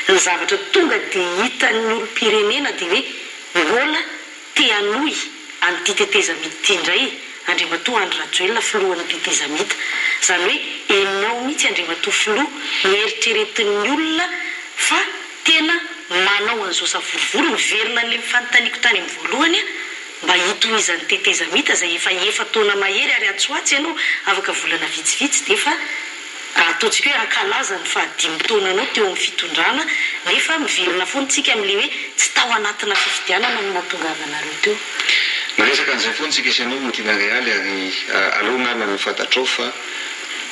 ny zavatra tonga dia hitan'ny olom-pirenena dia hoe mbola te hanohy an'ity tetezamita ity indray Andriamatoa Andry Rajoelina filohan'ny tetezamita. Zany hoe enao mihitsy Andriamatoa filoha mieritreretin'ny olona fa tena manao an'izao savorivory miverina an'ilay mifanontaniako tany amin'ny voalohany mba hitohizan'ny tetezamita zay efa taona mahery ary atsoatsy ianao afaka volana vitsivitsy dia efa ataontsika hoe ankalaza ny fahadimy taonanao teo amin'ny fitondrana nefa miverina foantsika amin'ilay hoe tsy tao anatina fifidianana amin'ny nahatongavanareo teo. Naresaka an'izay foana tsika isanao mitina Realy ary aloha ngamba ny fantatrao fa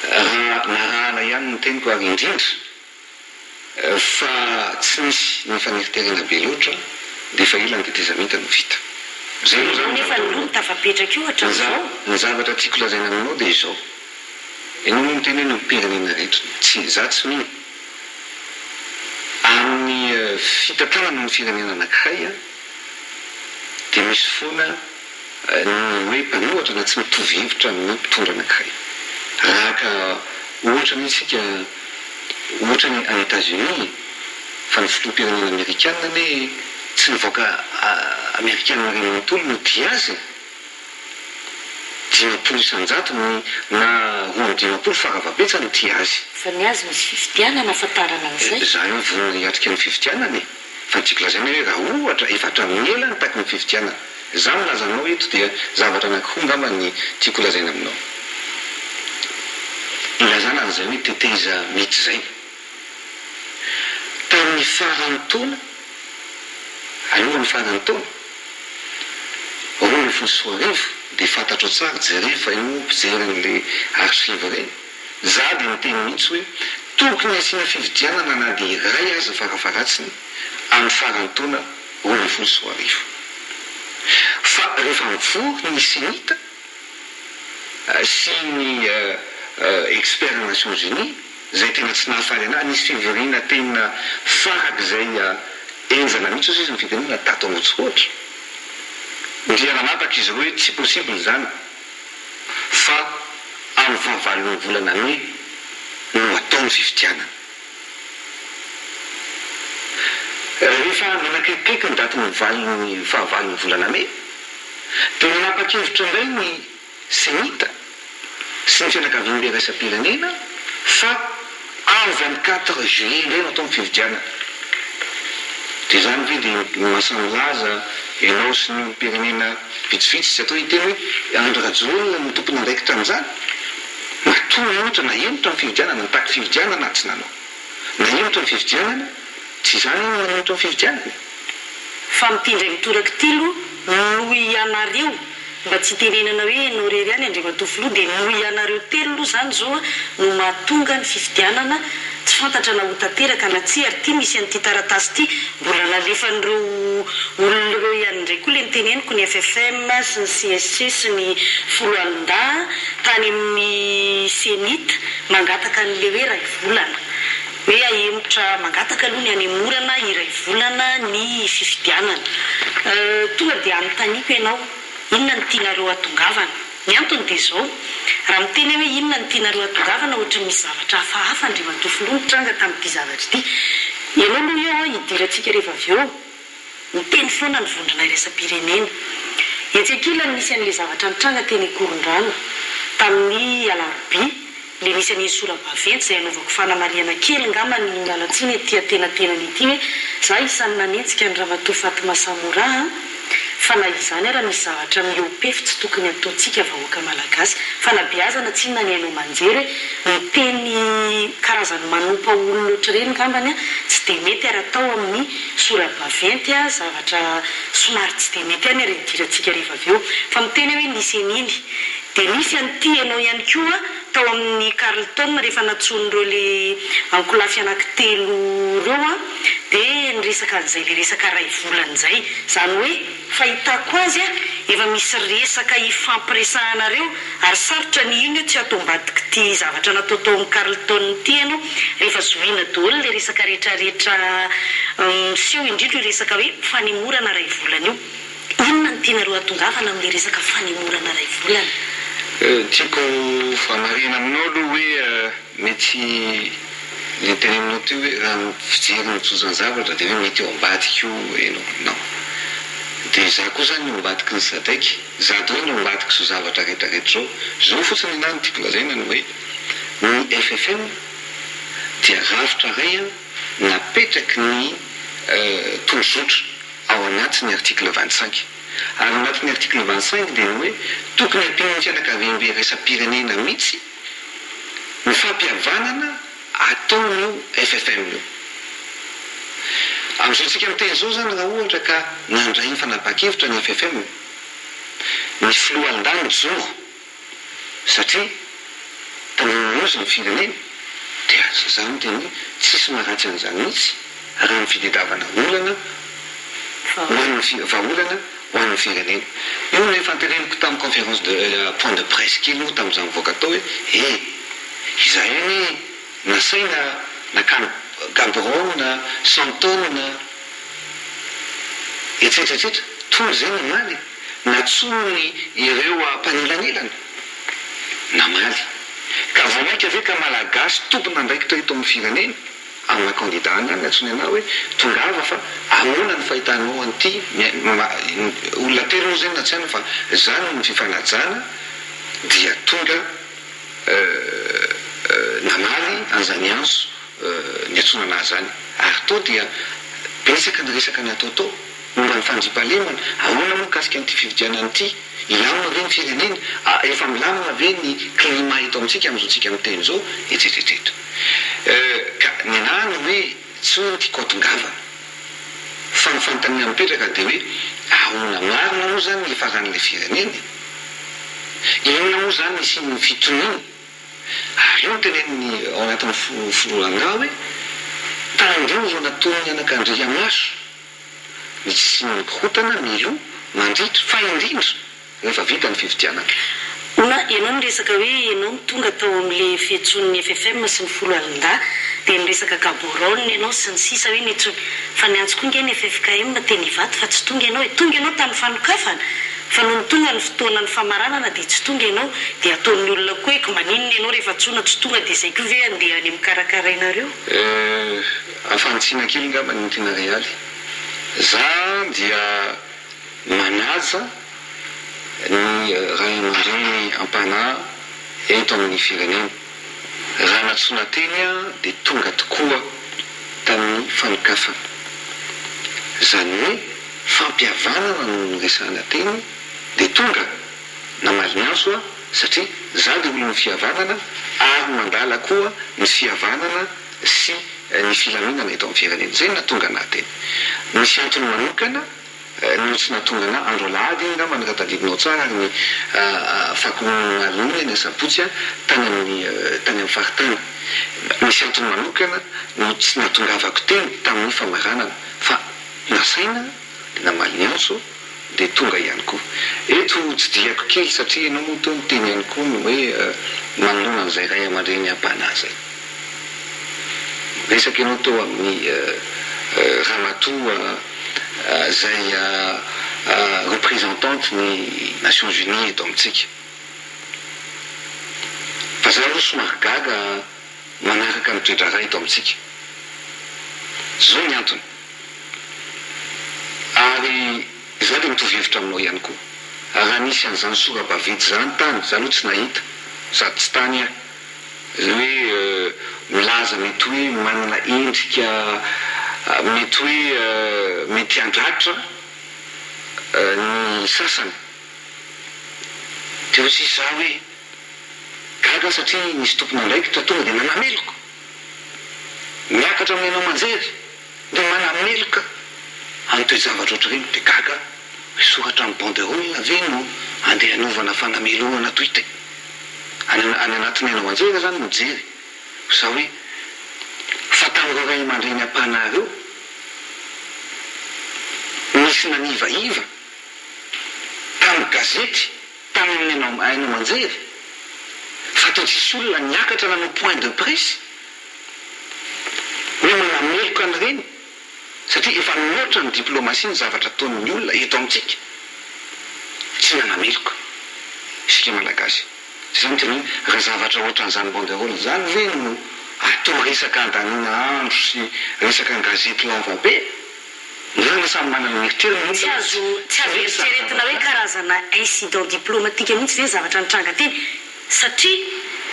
raha narahana ihany ny teniko ary indrindra fa tsy misy ny faneriterana be loatra dia efa ila ny tetezamita no vita zay nefa ny tafapetraka io hatramin'izao ny zavatra tiako lazaina aminao dia izao ianao no miteny hoe nypirenena rehetra tsy za tsy mino amin'ny fitantanana ny firenena anankiray a dia misy foana ny hoe mpanohatra na tsy mitovy hevitra amin'ny mpitondra anankiray rahaka ohatra mihitsika ohatra ny any États-Unis fa ny filoham-pirenena amerikanina ne tsy nivoaka amerikanina reny manontolo no dia azy 500 isan-jato na 250 faravabetsany no dia azy fa ny azy misy fifidianana afatarana an'izay zany hoe vonona hiatrika ny fifidianany fa ntsika lazaina hoe raha ohatra efatra amin'ny ela ny taky ny fifidianana za milazanao eto dia zavatra anankiroa ngamba ny tiako lazaina aminao ilazana an'izay hoe teteza mety zay tamin'ny farany taona alohan'ny farany taona 2014 dia fantatro tsara jereo fa ianao mpijery an'le archive reny za dia miteny mihitsy hoe tokony asiana fifidianana na dia iray aza farafaratsiny amin'ny farany taona 2014 fa rehefa mivory ny senita sy ny expert na Nations Unies zay tena tsy nahafaly anahy nisy fivoriana tena farak'izay enjana mihitsy ozy izy ny fitenena tato amotsikoatra dia nanapaka izy hoe tsy possible zany fa amin'ny fahavalon'ny volana Mai no ataony fifidianana rehefa nanakaikaiky ny daty ny fahavalon'ny volana Mai dia nanapakevitra indray ny senita sy ny fianakavian'le raisam-pirenena fa amin'ny 24 juillet indray no ataony fifidianana dia zany ve dia masamilaza ianao sy ny pirenena vitsivitsy sy atao hiteny hoe Andry Rajoelina no tompony andraikitra amin'izany matoa ohatra na emotra ny fifidianana nataky fifidianana na tsy nanao na emotra ny fifidianana tsy zany nanemotra ny fifidianana fa mitindray mitoraka tilo noho ianareo mba tsy tenenana hoe norery any Andriamatofiloha dia noho ianareo telo aloha zany zao no mahatonga ny fifidianana tsy fantatra na ho tanteraka na tsy ary ty misy an'ity taratasy ity mbola nalefan'ireo olona ireo ihany indray koa le niteneniko ny FFM sy ny CSC sy ny Foloalinda tany amin'ny senita mangataka n'le hoe ray volana hoe ahemotra mangataka aloha ny anemorana iray volana ny fifidianana tonga dia anontaniako ianao inona ny tianareo atongavana ny antony dia zao raha miteny hoe inona ny tianareo atongavana ohatra misy zavatra hafahafa Andriamatofiloha nitranga tamin'ity zavatra ity ianao aloha eo hidirantsika rehefa avy eo miteny foana ny vondrona iraisam-pirenena etsakilany nisy an'le zavatra nitranga teny Korondrano tamin'ny alarobia le misy an'iny sora-baventy izay anaovako fanamariana kely ngamba ny mialatsiny etya tenatenany ity hoe za isan'ny nanentsika ny Ramatoa Fatima Samora fa na izany ara misy zavatra miopefy tsy tokony ataontsika vahoaka malagasy fa na biazana tsy na ny hainao manjery miteny karazany manompa olona oatra reny ngambany a tsy dia mety ary atao amin'ny sora-baventy a zavatra somary tsy dia mety any ary idirantsika rehefa avy eo fa miteny hoe nisy aniny dia nisy an'ity ianao ihany koa tao amin'ny Carlton rehefa natson'ireo le ankolafy anankitelo ireo a dia niresaka an'izay le resaka ray volan'izay zany hoe fahitako azy a efa misy resaka ifampiresahanareo ary sarotra ny iny tsy atao mbadiky ty zavatra natao tao amin'ny Carlton ity ianao rehefa zohina daholo le resaka rehetrarehetra miseho indrindra resaka hoe fanemorana ray volana io inona ny tianareo atongavana amin'le resaka fanemorana ray volana tiako fanarina aminao aloha hoe mety le teny aminao ty hoe raha fijery mitsozany zavatra dia hoe mety eo ambadiky io ianao non dia za koa zany ambadiky ny sadaiky za dao no ambadiky zo zavatra rehetrarehetra zao fotsiny anahy ny tiako lazaina no hoe ny FFM dia rafitra ray a napetraky ny tondrozotra ao anatin'ny article 25 ary anatin'ny article 25 dia hoe tokony ampin'ny fianakavian'be raisam-pirenena mihitsy ny fampihavanana ataon'io FFM io amin'izao tsika miteny zao zany raha ohatra ka nandray ny fanapakevitra ny FFM ny Foloalinda ny joro satria tamin'nozy ny firenena dia zany dia ny tsisy maharatsy an'izany mihitsy raha ny fitadiavana olana vaolana ho an'ny firenena. Io no efa anteneniko tamin'ny conférence de point de presse kely moa tamin'izany mivoaka tao hoe izahay any nasaina nakano Gabron na Santon na etsetratsetra tonga zay namaly natsony ireo mpanilanilana namaly ka vomaika ve ka malagasy tompona andraikitra eto amin'ny firenena amina kandidana natsony anao hoe tongava fa amona ny fahitanao an'ity olona telo moa zany natsaina fa zany ny fifanajana dia tonga namaly an'izany anso ny atsona anazy zany ary to dia betsaka ny resaka ny ataotao momba ny fandriampahalemana ahoana moa kasika an'ity fividianana ity ilamina ve ny firenena efa milamina ve ny climat eto amintsika amin'izao tsika miteny zao etsetretretra ka ny anahany hoe tsy hoe ty kotongava fa ny fanontaniana mipetraka dia hoe ahoana marina moa zany ny faran'ilay firenena inona moa zany misy ny fitoniny ary io teneniny ao anatin'ny foroanga hoe tandrovo nataony anakandria maso ny tsy mikorotana milo mandritra fa indrindra rehefa vita ny fividianana. Ianao niresaka hoe ianao ny tonga tao amin'ilay fiantson'ny FFM sy ny folo alin-dà dia niresaka Gaborone ianao sy ny sisa hoe nitsony fa ny antsoko inge ny FFKM teny hivaty fa tsy tonga ianao hoe tonga ianao tamin'ny fanokafana fa noho ny tonga ny fotoana ny famaranana dia tsy tonga ianao dia ataon'ny olona koa hoe maninona ianao rehefa tsona tsy tonga dia izay koa ve andeha any mikarakara inareo afantsiana kely ngamba ny tena realy za dia manaja ny ray aman-dreny ampanahy eto amin'ny firenena raha natsona teny dia tonga tokoa tamin'ny fanokafana zany hoe fampihavanana no resana teny dia tonga namaly anso satria za dia olo ny fihavanana ary mandala koa ny fihavanana sy ny filaminana eto amin'ny firenena zay natonga na teny misy antony manokana no tsy natonga na andro alahady ngamba ny ratadidinao tsara ary ny fakomalona ny asabotsy tany amin'ny faritany misy antony manokana no tsy natongavako teny tamin'ny famaranana fa nasaina namaly anso dia tonga ihany koa eto tsy diako kely satria ianao moa to miteny ihany koa no hoe manolona an'izay ray aman-dreny ampanahy zay resaka ianao tao amin'ny ramatoa zay représentante ny Nations Unies eto amintsika fa za aloha somary gaga manaraka ny toetra ray eto amintsika zao ny antony ary za dia mitovy hevitra aminao ihany koa raha nisy an'izany sora-baventy zany tany za aloha tsy nahita sady tsy tany hoe milaza mety hoe manana endrika mety hoe mety handratra ny sasany dia ohatsy za hoe gaga satria nisy tompona andraikitra tonga dia manameloko miakatra amin'ianao manjery dia manameloka an'itoe zavatra oatra reny dia gaga soratra amin'ny banderole ve no andeha hanovana fanamelohana toy te any anatin'ny hainao manjery zany mijery za hoe fa tamin'ireo ray aman-dreny ampanahy reo misy nanivaiva tamin'ny gazety tamin'ny hainao manjery fa to tsisy olona niakatra nanao point de presse hoe manameloka an'ireny satria efa mihoatra ny diplomasia ny zavatra ataon'ny olona eto amintsika tsy nanameloka isika malagasy zany tena hoe raha zavatra ohatran'izany banderole zany ve no atao resaka andanina andro sy resaka ny gazety lavabe nirana samy manana mieritrery tsy azo eritreretina hoe karazana incident diplomatique mihitsy ve zavatra nitranga teny satria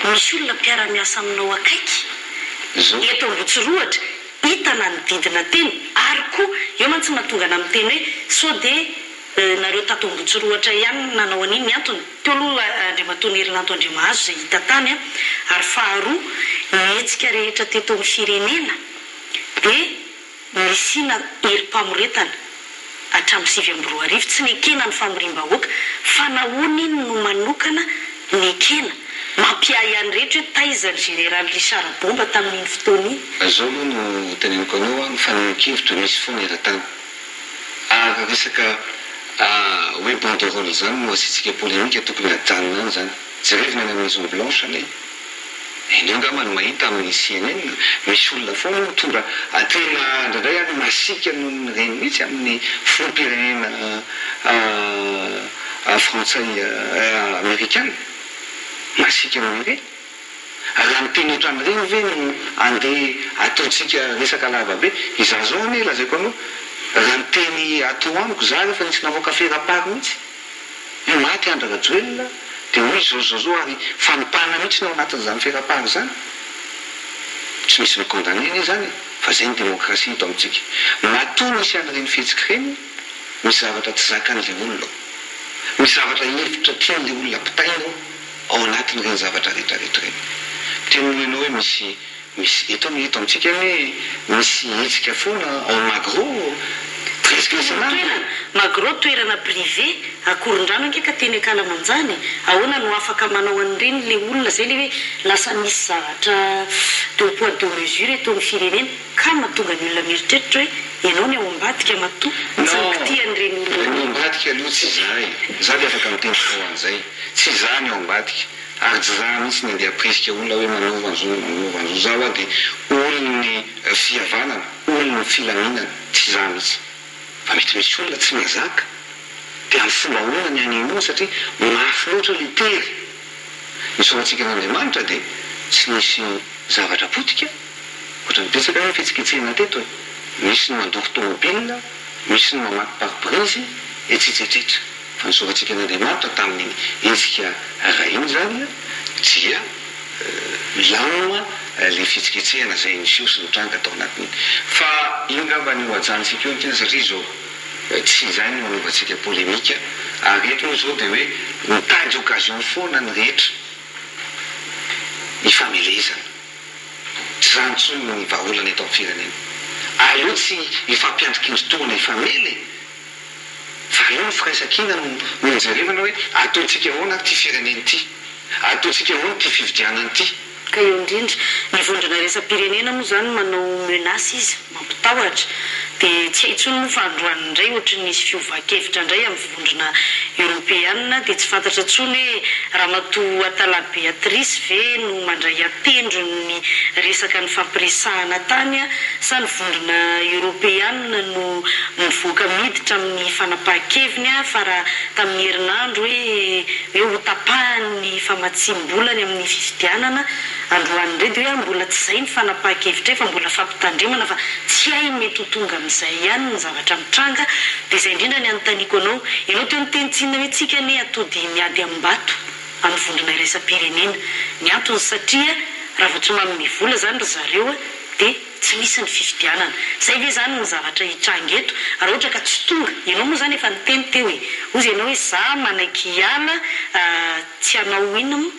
misy olona mpiara-miasa aminao akaiky eto Ambotsiroatra hitana ny didina teny ary koa eo mantsy mahatonga na amin'ny teny hoe sao dia nareo tato Ambotsiroatra ihany nanao an'iny ny antony teo aloha Andriamatoa Herilanto Andriamahazo zay hita tany ary faharoa nietsika rehetra teto amin'ny firenena dia nisina herim-pamoretana hatramin'ny 2024 tsy nekena ny famorim-bahoaka fa nahoana iny no manokana nekena mampiay ihany rehetra hoe taizany général Richard Bomba tamin'iny fotoana iny. Zao aloha no teneniko anao ny fanehoan-kevitra misy foana eran-tany resaka hoe banderole zany no asitsika polémika tokony ajanona any zany jerevina any amin'ny Maison Blanche any eneo ngamba no mahita amin'ny CNN misy olona foana mitondra tena ndraindray any masika noho ny reny mihitsy amin'ny filoham-pirenena frantsay amerikana masika noho ireny raha miteny ohatran'ireny ve no andeha ataontsika resaka lava be iza zao ane lazaiko anao raha miteny atao amiko za rehefa nisy navoaka fera-pary mihitsy io maty Andra Rajoelina dia hoy zao ary fanompahana mihitsy no anatin'izany fera-pary zany tsy misy mikondamneny zany fa zay ny demokrasia ito amintsika matoa misy an'ireny fihetsika ireny misy zavatra tsy zakan'ilay olona misy zavatra hevitra tian'ilay olona pitainao ao anatin'ireny zavatra rehetrarehetra ireny tena hoenao hoe misy eto amintsika hoe misy hetsika foana ao magro presque magro toerana privé akoron-drano anke ka teny akalamanjany ahoana no afaka manao an'ireny le olona zay le hoe lasa misy zavatra de poids de mesure eto amin'ny firenena ka mahatonga ny olona mieritreritra hoe ianao ny ao ambadika matoa tsy an'ireny olona ambadika aloha tsy za dia afaka miteny ao an'izay tsy za ny ao ambadika ary tsy za mihitsy ny andeha aprisika olona hoe manova an'izao zao a dia olony fihavanana olony filaminana tsy za mihitsy fa mety misy olona tsy mazaka dia amin'ny fomba olona ny any imoa satria mafy loatra le tery misoratsika n'Andriamanitra dia tsy misy zavatra potika ohatra nipetsaka hoe fihetsikehtsehana teto misy ny mandoko tômôbilina misy ny mamaky pare-brise etsetsetretra fa nisoratsika n'Andriamanitra tamin'ny etsika rahiny zany dia milamina le fihetsikehtsehana zay niseo sy nitranga tao anatin'iny fa io ngamba ny hoajantsika eo ny tena satria zao tsy izany no anaovantsika polémika ary eto moa zao dia hoe mitady occasion foana ny rehetra hifamelezana tsy zany ntsony ny vahaolana eto amin'ny firenena aleo tsy ifampiandrikindrotoana ifamely fa aleo ny firaisan-kina no nijerevana hoe ataontsika ahoana ty firenena ity ataontsika ahoana ty fividianana ity ka eo indrindra ny vondrona resam-pirenena moa zany manao menasy izy mampitahotra dia tsy haintsony moa fa androany indray ohatry nisy fiovankevitra indray amin'ny vondrona européanina dia tsy fantatra ntsony hoe ramatoa Atala Beatrice ve no mandray atendro ny resaka ny fampiresahana tany sa ny vondrona européanina no mivoaka miditra amin'ny fanapahan-keviny fa raha tamin'ny herinandro hoe hotapahany famatsim-bolany amin'ny fifidianana androany indray dia hoe mbola tsy izay ny fanapahan-kevitra fa mbola fampitandremana fa tsy hay mety ho tonga amin'izay ihany ny zavatra mitranga dia izay indrindra ny anontaniako ianao teo nitenitsinina hoe tsika ne atody miady am-bato amin'ny vondrona iraisam-pirenena ny antony satria raha vao tsy manome vola zany ry zareo dia tsy misy ny fifidianana zay ve zany ny zavatra hitranga eto ary ohatra ka tsy tonga ianao moa zany efa niteny teo ozy ianao hoe za manaiky hiala tsy hanao inona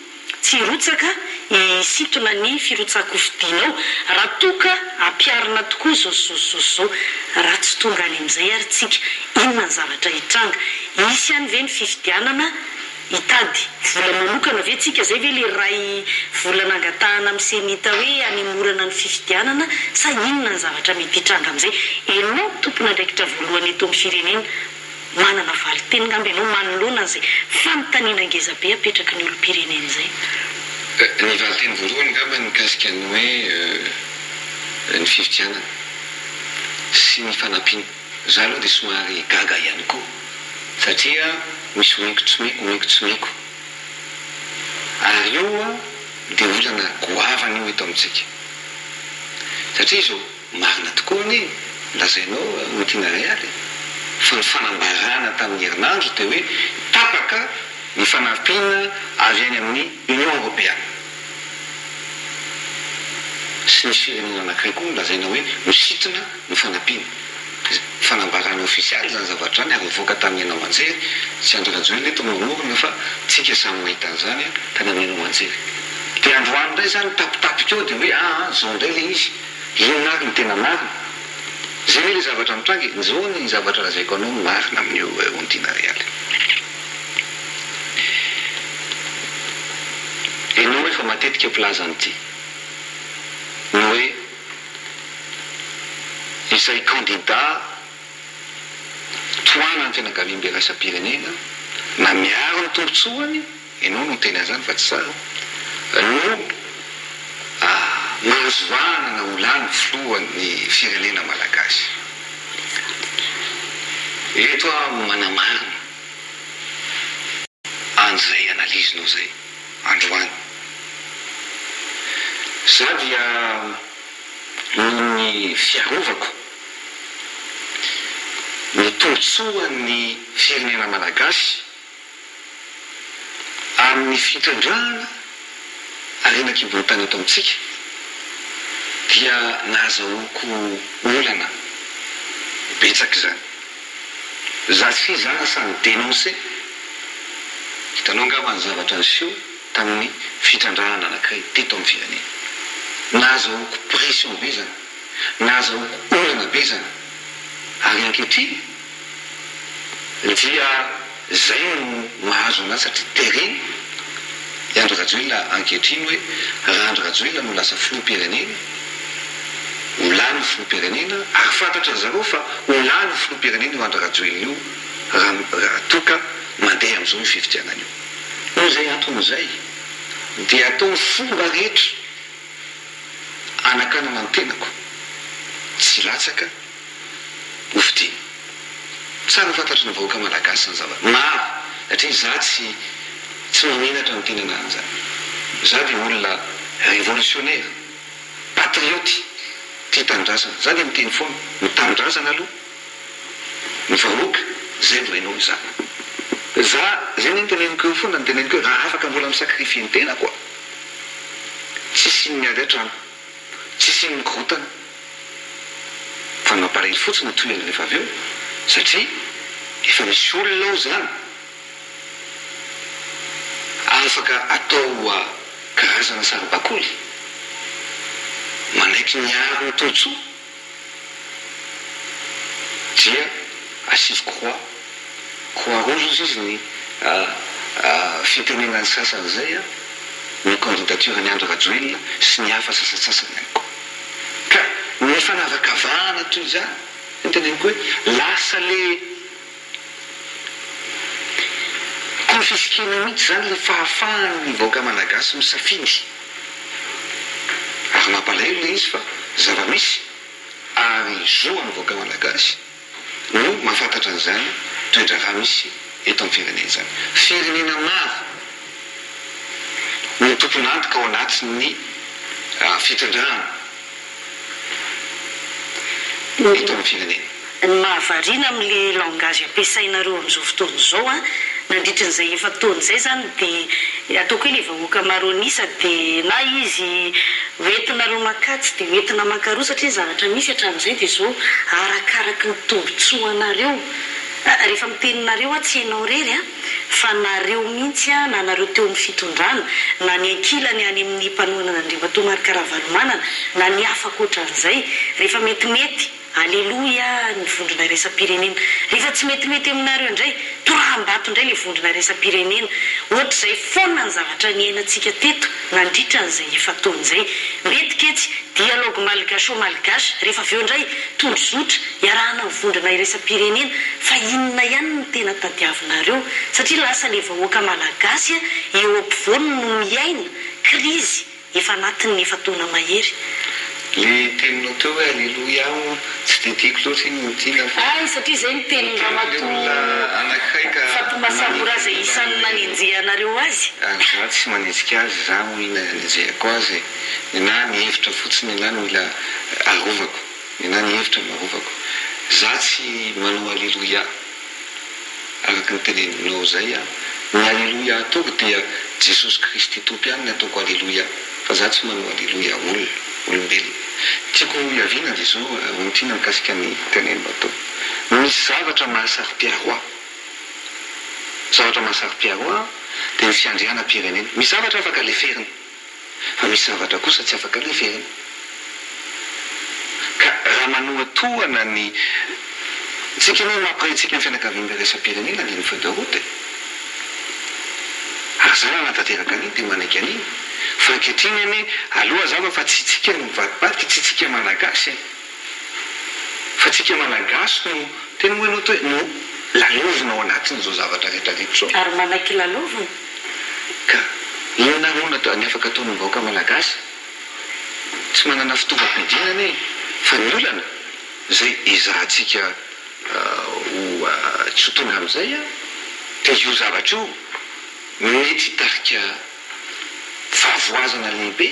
tsy rotsaka isitona ny firotsako fidinao raha toka ampiarina tokoa zao raha tsy tonga any amin'izay ary tsika inona ny zavatra hitranga isy any ve ny fifidianana hitady vola manokana ve tsika zay ve le ray vola nangatahana amin'ny senita hoe animorana ny fifidianana sa inona ny zavatra mety hitranga amin'izay ianao tompona ndraikitra voalohany eto amin'ny firenena manana valiteny ngamba ianao manoloana an'izay fanontaniana ngezabe apetraka ny olom-pirenena zay ny valiteny voalohany ngamba nikasika ny hoe ny fifidianana sy ny fanampiana za aloha dia somary gaga ihany koa satria misy omeko tsy meko ary io dia olana goavana io eto amintsika satria zao marina tokoa ny lazainao itinéraire fa ny fanambarana tamin'ny herinandro dia hoe tapaka ny fanampiana avy any amin'ny Union Européenne sy misy firenena anankiray koa lazaina hoe misitona ny fanampiana fanambarana ofisialy zany zavatra any ary mivoaka tamin'ny Haino Amanjery tsy Andry Rajoelina eto mamorona fa tsika samy mahita an'izany tany amin'ny Haino Amanjery dia androany indray zany tapitapika eo dia hoe zao indray le izy inona ary ny tena marina zay hoe le zavatra mitrangy zao ny zavatra lazaiko anao marina amin'io ontina realy ianao efa matetika plazan'ity ny hoe izay candidat toana ny fianakaviam-be raisam-pirenena na miaro ny tombotsoany ianao no tena zany fa tsy tsara no mahazoana na olany filohan'ny firenena malagasy. Eto manamarina an'izay analizinao zay androany. Za dia ny fiarovako ny tombotsoan'ny firenena malagasy amin'ny fitondrana arenan-kibon'ny tany eto amintsika dia nahazahoako olana betsaka zany. Za tsy zana sany dénoncé hitanao angamba ny zavatra niseho tamin'ny fitrandrana anankiray teto amin'ny firenena. Nahazahoako pression be zany, nahazahoako olana be zany, ary ankehitriny dia zay no mahazo anazy satria terrain Andry Rajoelina ankehitriny hoe raha Andry Rajoelina no lasa filoham-pirenena, olany filoham-pirenena, ary fantatra zareo fa olany filoham-pirenena io Andry Rajoelina io raha toka mandeha amin'izao io fifidianana io. Noho izay anton'izay dia atao ny fomba rehetra anakanana ny tenako tsy latsaka ho fidiana. Tsara fantatry ny vahoaka malagasy ny zavatra maro satria za tsy maninatra ny tena an'izany. Za dia olona révolutionnaire, patriote, tia tanindrazana. Za dia miteny foana mitandrazana aloha ny vahoaka zay vao hainao za. Za zay ny teneniko eo foana, ny teneniko hoe raha afaka mbola misakrifie ny tena koa tsy siny miady an-trano, tsy siny mikorotana fa mamparely fotsiny toerana rehefa avy eo satria efa misy olona ao zany afaka atao karazana saribakoly manaiky miaro ny tombotsoa dia asivy croix rouge izy ny fitenenany sasany zay ny candidature-ny Andry Rajoelina sy ny hafa sasasasany ihany koa. Ka ny fanavakavahana toy zany ny teneniko hoe lasa le konfiskena mihitsy zany le fahafahan'ny vahoaka malagasy misafidy. Ary mampalahelo le izy fa zava-misy ary zoan'ny vahoaka malagasy no mahafantatra an'izany toedraha misy eto amin'ny firenena zany. Firenena maro no tompon'antoka ao anatin'ny fitondrana eto amin'ny firenena. Ny mahavariana amin'le langage ampiasainareo amin'izao fotoana izao nandritran'izay efa taona izay zany dia ataoko hoe le vahoaka maronisa dia na izy hoentinareo makatsy dia hoentina makaroa satria zavatra misy hatramin'izay dia zao arakaraky ny tombotsoanareo. Rehefa miteninareo tsy hainao rery fa nareo mihitsy na nareo teo amin'ny fitondrana na ny ankilany any amin'ny mpanohanana Andriamatoa Marc Ravalomanana na ny hafa ankoatran'izay rehefa metimety aleloia ny vondrona iraisam-pirenena, rehefa tsy metimety aminareo indray torahambato indray le vondrona iraisam-pirenena. Ohatr'izay foana ny zavatra niainantsika teto nandritran'izay efa taon'izay. Mety ketsy dialogue malgache au malgache rehefa avy eo indray tondrozotra iarahana ny vondrona iraisam-pirenena fa inona ihany ny tena tadiavinareo satria lasa le vahoaka malagasy eo ampovoany no miaina krizy efa anatin'ny efa taona mahery. Le teninao teo hoe aleloia tsy dia tiako loatra iny tiana satria zay ny tenin'ny Ramatoa Fatoma Samora zay isan'ny nanenjehanareo azy. Za tsy manenjika azy, za mila nenjehako azy na mihevitra fotsiny na mila arovako, na mihevitra marovako. Za tsy manao aleloia araka ny teneninao zay ny aleloia ataoko dia Jesosy Kristy tompianina ataoko aleloia fa za tsy manao aleloia olombelona. Tiako iaviana dia zao tiana mikasika ny tenenina atao. Misy zavatra mahasari-piaroa. Zavatra mahasari-piaroa dia ny fiandrianam-pirenena. Misy zavatra afaka leferina fa misy zavatra kosa tsy afaka leferina. Ka raha manohatohana ny tsika moa mampirentsika ny fianakaviana iraisam-pirenena dia ny feuille de route. Ary zany anatanteraka an'iny dia manaiky an'iny fankehitriny aloha zava fa tsy tsika no mivadibadika, tsy tsika malagasy fa tsika malagasy no tena hoe no toe no lalovina ao anatiny zao zavatra rehetrarehetra zao ary manaky lalovina ka inona moa ny afaka ataony vahoaka malagasy tsy manana fitaovam-pidinana fa ny olana zay izahantsika ho tsy tonga amin'izay dia io zavatra io mety hitarika fahavoazana lehibe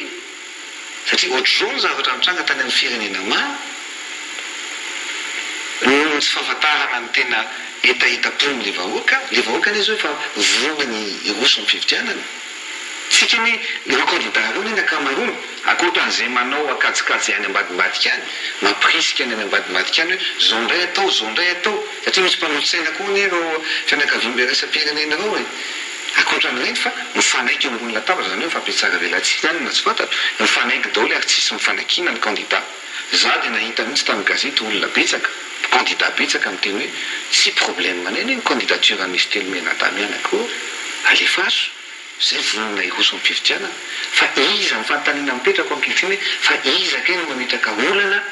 satria ohatr'izao ny zavatra mitranga tany amin'ny firenena maro no tsy fahafantarana ny tena hetaheta-pony le vahoaka ny izy hoe fa vonany roso ny fividianana tsika ny candidat reo ny akamarona akoatran'izay manao akajikajy any ambadimbadika any mampirisika any ambadimbadika any hoe zao ndray atao satria misy mpanolotsaina koa ny reo fianakaviam-be raisam-pirenena reo akoatran'ireny fa mifanaiky eo ambony latabatra zany hoe fampiatsara velantsika any na tsy fantatro mifanaiky daholo ary tsisy mifanakina ny candidat za dia nahita mihitsy tamin'ny gazety olona betsaka candidat betsaka miteny hoe tsy problème maneny ny candidature misy telomena damiana koa alefaso zay vonona iroso ny fividianana fa iza nyfanontaniana mipetrako ankehitriny fa iza kay no mametraka olana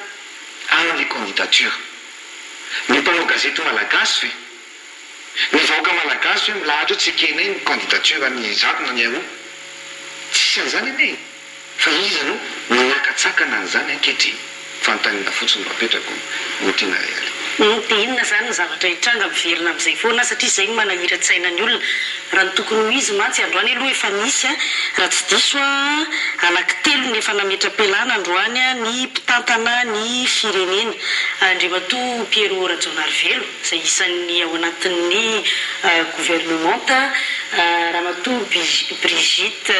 amin'le candidature ny mpanao gazety malagasy ve ny vahoaka malagasy hoe milahatra hoe tsy kenay ny candidature ny zato na ny aroa tsisy an'izany ane fa iza no manakatsakana an'izany ankehitriny fanontaniana fotsiny mapetrako ny tiana realy dia inona zany ny zavatra hitranga miverina amin'izay foana satria izay no manahira-tsaina ny olona raha ny tokony ho izy mantsy androany aloha efa misy raha tsy diso anankitelo ny efa nametra-pialana androany ny mpitantana ny firenena Andriamatoa Pierrot Rajaonarivelo izay isan'ny ao anatin'ny gouvernementa Ramatoa Brigitte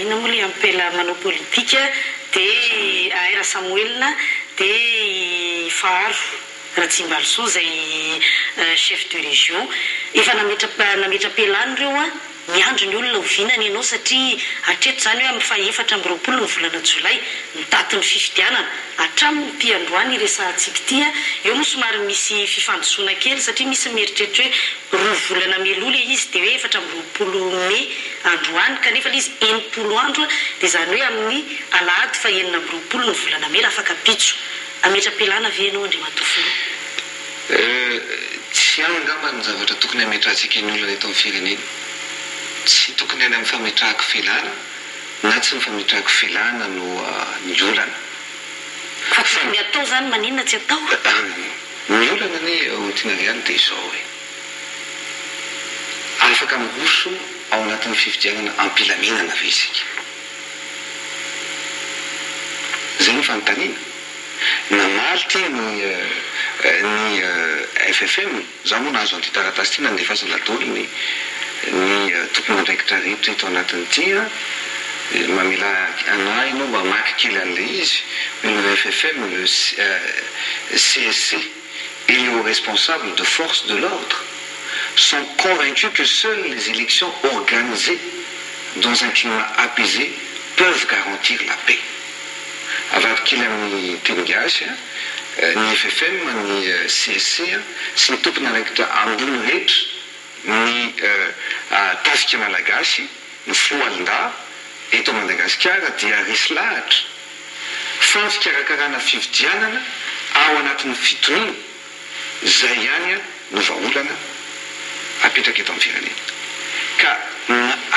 ina moa le ampela manao politika dia Aira Samuel dia Faharo Ratsimbalso izay chef de région efa nametra-pialana ireo miandro ny olona hovinany ianao satria hatreto izany hoe amin'ny faha-efatra amby roapolo ny volana jolay ny daty ny fifidianana hatramin'ny ty androany resahantsika ty eo moa somary misy fifandosoana kely satria misy mieritreritra hoe roa volana melola izy dia hoe efatra amby roapolo may androany kanefa ilay izy enimpolo andro dia izany hoe amin'ny alahady fa enina amby roapolo ny volana may raha afaka pitso ametra-pialana ve ianao Andriamatoa Filo tsy angamba ny zavatra tokony ametrahantsika ny olona eto amin'ny firenena tsy tokony any amin'ny fametrahako filana na tsy ny fametrahako filana no ny olana fa tokony atao zany maninona tsy atao ny olana ny tiana reany dia izao hoe afaka miroso ao anatin'ny fividianana ampilaminana ve isika zay ny fanontaniana namaly ny FFM za moa nahazo an'ity taratasy ty nandefasa ladolo ny tompony andraikitra rehetra eto anatin'ny ty mamela anay ianao mamaky kely an'ilay izy le FFM le CSC et les responsables de force de l'ordre sont convaincus que seules les élections organisées dans un climat apaisé peuvent garantir la paix. Avadika kely amin'ny teny gasy ny FFM ny CSC sy ny tompony andraikitra ambony rehetra ny tafika malagasy ny floalinda eto Madagasikara dia resy lahatra fa ny fikarakarana fividianana ao anatin'ny fitonina zay ihany no vaolana apetraka eto amin'ny firenena ka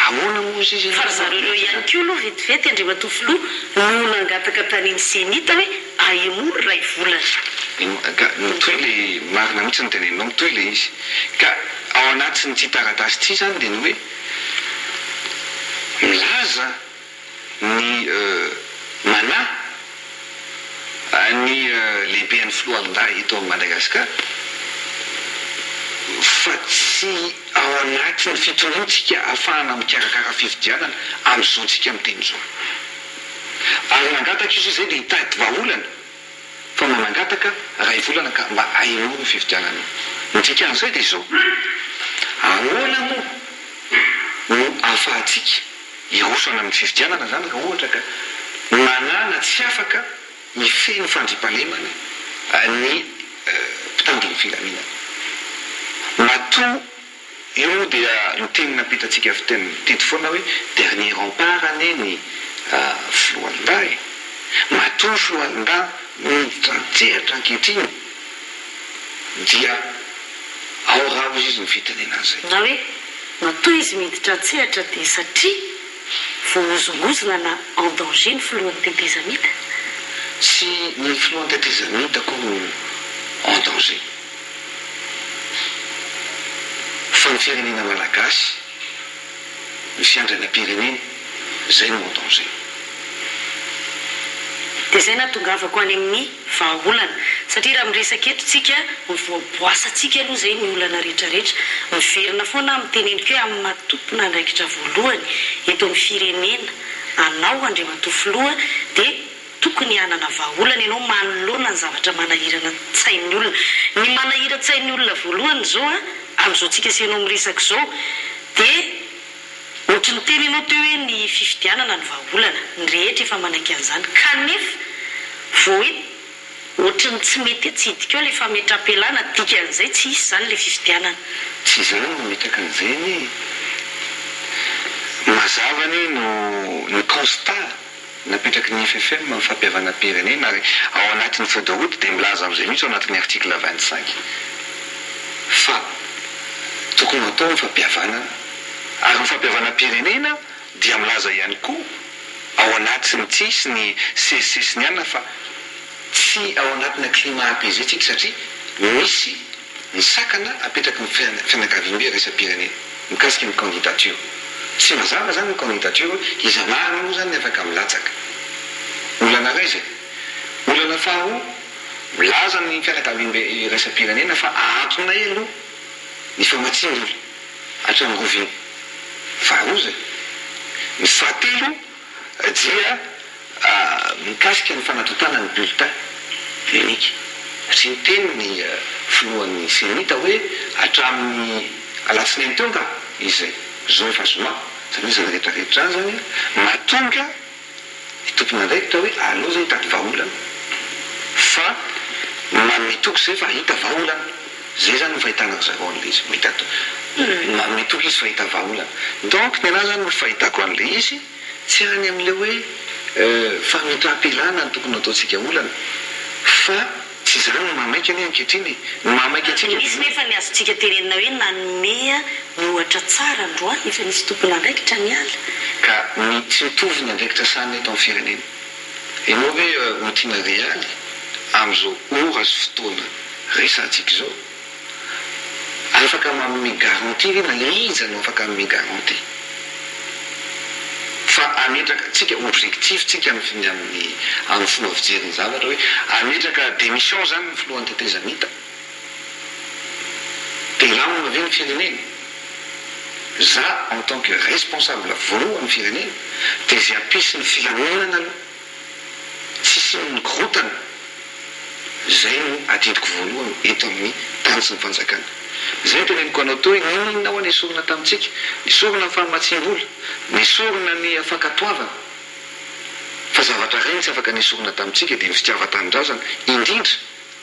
ahoana moa izy fa zareo ihany koa aloha vetivety Andriamatoa Filo no nangataka tany amin'ny senita hoe ahemory ray volana ka mitoy le marina mihitsy ny tenenao mitoy le izy ka ao anatin'ny ty taratasy ty zany dia ny hoe milaza ny mana ny lehibe ny floalinda eto Madagasikara fa tsy ao anatin'ny fitonitsika ahafahana mikarakara fividianana amin'izao tsika miteny zao ary mangataka izy zay dia hitady vaolana fa manangataka ray volana ka mba ahemory ny fividianana nitsika an'izay dia zao ahoana moa no ahafahantsika hirosana amin'ny fividianana zany ka ohatra ka manana tsy afaka mifeny fandripalemana ny mpitandro ny filaminana matoa io dia ny teny napitatsika avy teny tety foana hoe dernier rempart aneny filohan-dà matoa filohan-dà mitantsehatra ankehitriny dia ao raha ozy izy nyvitanena zay na hoe matoa izy miditra antsehatra dia satria voozongozona na en danger ny filohan'ny tetezamita sy ny filohan'ny tetezamita ko en danger fa ny firenena malagasy ny fiandrana pirenena zay no en danger dia zay natongavako any amin'ny vahaolana satria raha miresaka eto tsika mivoaboasantsika aloha zay ny olana rehetrarehetra miverina foana miteneniko hoe amin'ny matompona andraikitra voalohany eto amin'ny firenena anao andriamatofiloha dia tokony hanana vahaolana ianao manoloana ny zavatra manahirana tsain'ny olona ny manahira-tsain'ny olona voalohany zao amin'izao tsika sianao miresaka zao dia ohatra ny teny ianao teo hoe ny fifidianana ny vahaolana ny rehetra efa manaiky an'izany kanefa vao hoe ohatra ny tsy mety tsy hidika eo le fametram-pialana dika an'izay tsy isy zany le fifidianana tsy zany no metraka an'izay mazavany ny constat napetraky ny FFM amin'ny fampiavana pirenena ary ao anatin'ny feuille de route dia milaza amin'izay mihitsy ao anatin'ny article 25 fa tokony atao ny fampiavana ary ny fampiavana pirenena dia milaza ihany koa ao anatiny tsisy ny sesisiny ihany fa tsy ao anatina climat apaisé tsika satria misy ny sakana apetraky ny fianakaviam-be resa-pirenena mikasika ny candidature tsy mazava zany ny candidature izanahana moa zany afaka milatsaka olana ray zay olana faharoa milaza ny fianakaviam-be resa-pirenena fa ahatonay aloha ny famatsinyolo hatramin'ny roviny faharoa zay ny fahatelo dia mikasika ny fanatotana ny bulletin unique satria ny teny ny filohan'ny senita hoe hatramin'ny alatsinainy teo ka izy zao efa zoma zany hoe zany rehetrarehetra zany matonga ny tompona andraikitra hoe aleo zay hitady vahaolana fa mametoky zay fa hita vahaolana zay zany fahitana zareo an'le izy mametoky izy fahita vahaolana donc ny anazy zany no fahitako an'le izy tsy any amin'le hoe fametram-pialana ny tokony ataontsika olana fa tsy zany no mamaiky any ankehitriny no mamaiky atsika misy nefa ny azontsika tenenina hoe nanomea ny ohatra tsara androany efa nisy tompona andraikitra ny ala ka ny tsy mitovy ny andraikitra sany eto amin'ny firenena ianao hoe routine réaly amin'izao ora azo fotoana resantsika zao afaka manome garantie rena le izy no afaka manome garantie fa ametraka tsika objectif tsika amin'ny fomba fijeriny zavatra hoe ametraka démission zany ny filohan'ny tetezamita dia lamina ve ny firenena za en tant que responsable voalohany firenena dia zay ampisy ny filaminana aloha tsisy ny grotana zay no adidiko voalohany eto amin'ny tany sy ny fanjakana zay teneniko anao teo hoe ninona ho any esorina tamintsika esorina ny fahamatsiam-bola nesorina ny afankatoavana fa zavatra reny tsy afaka nesorina tamintsika dia ny fitiavan-tanindrazana indrindra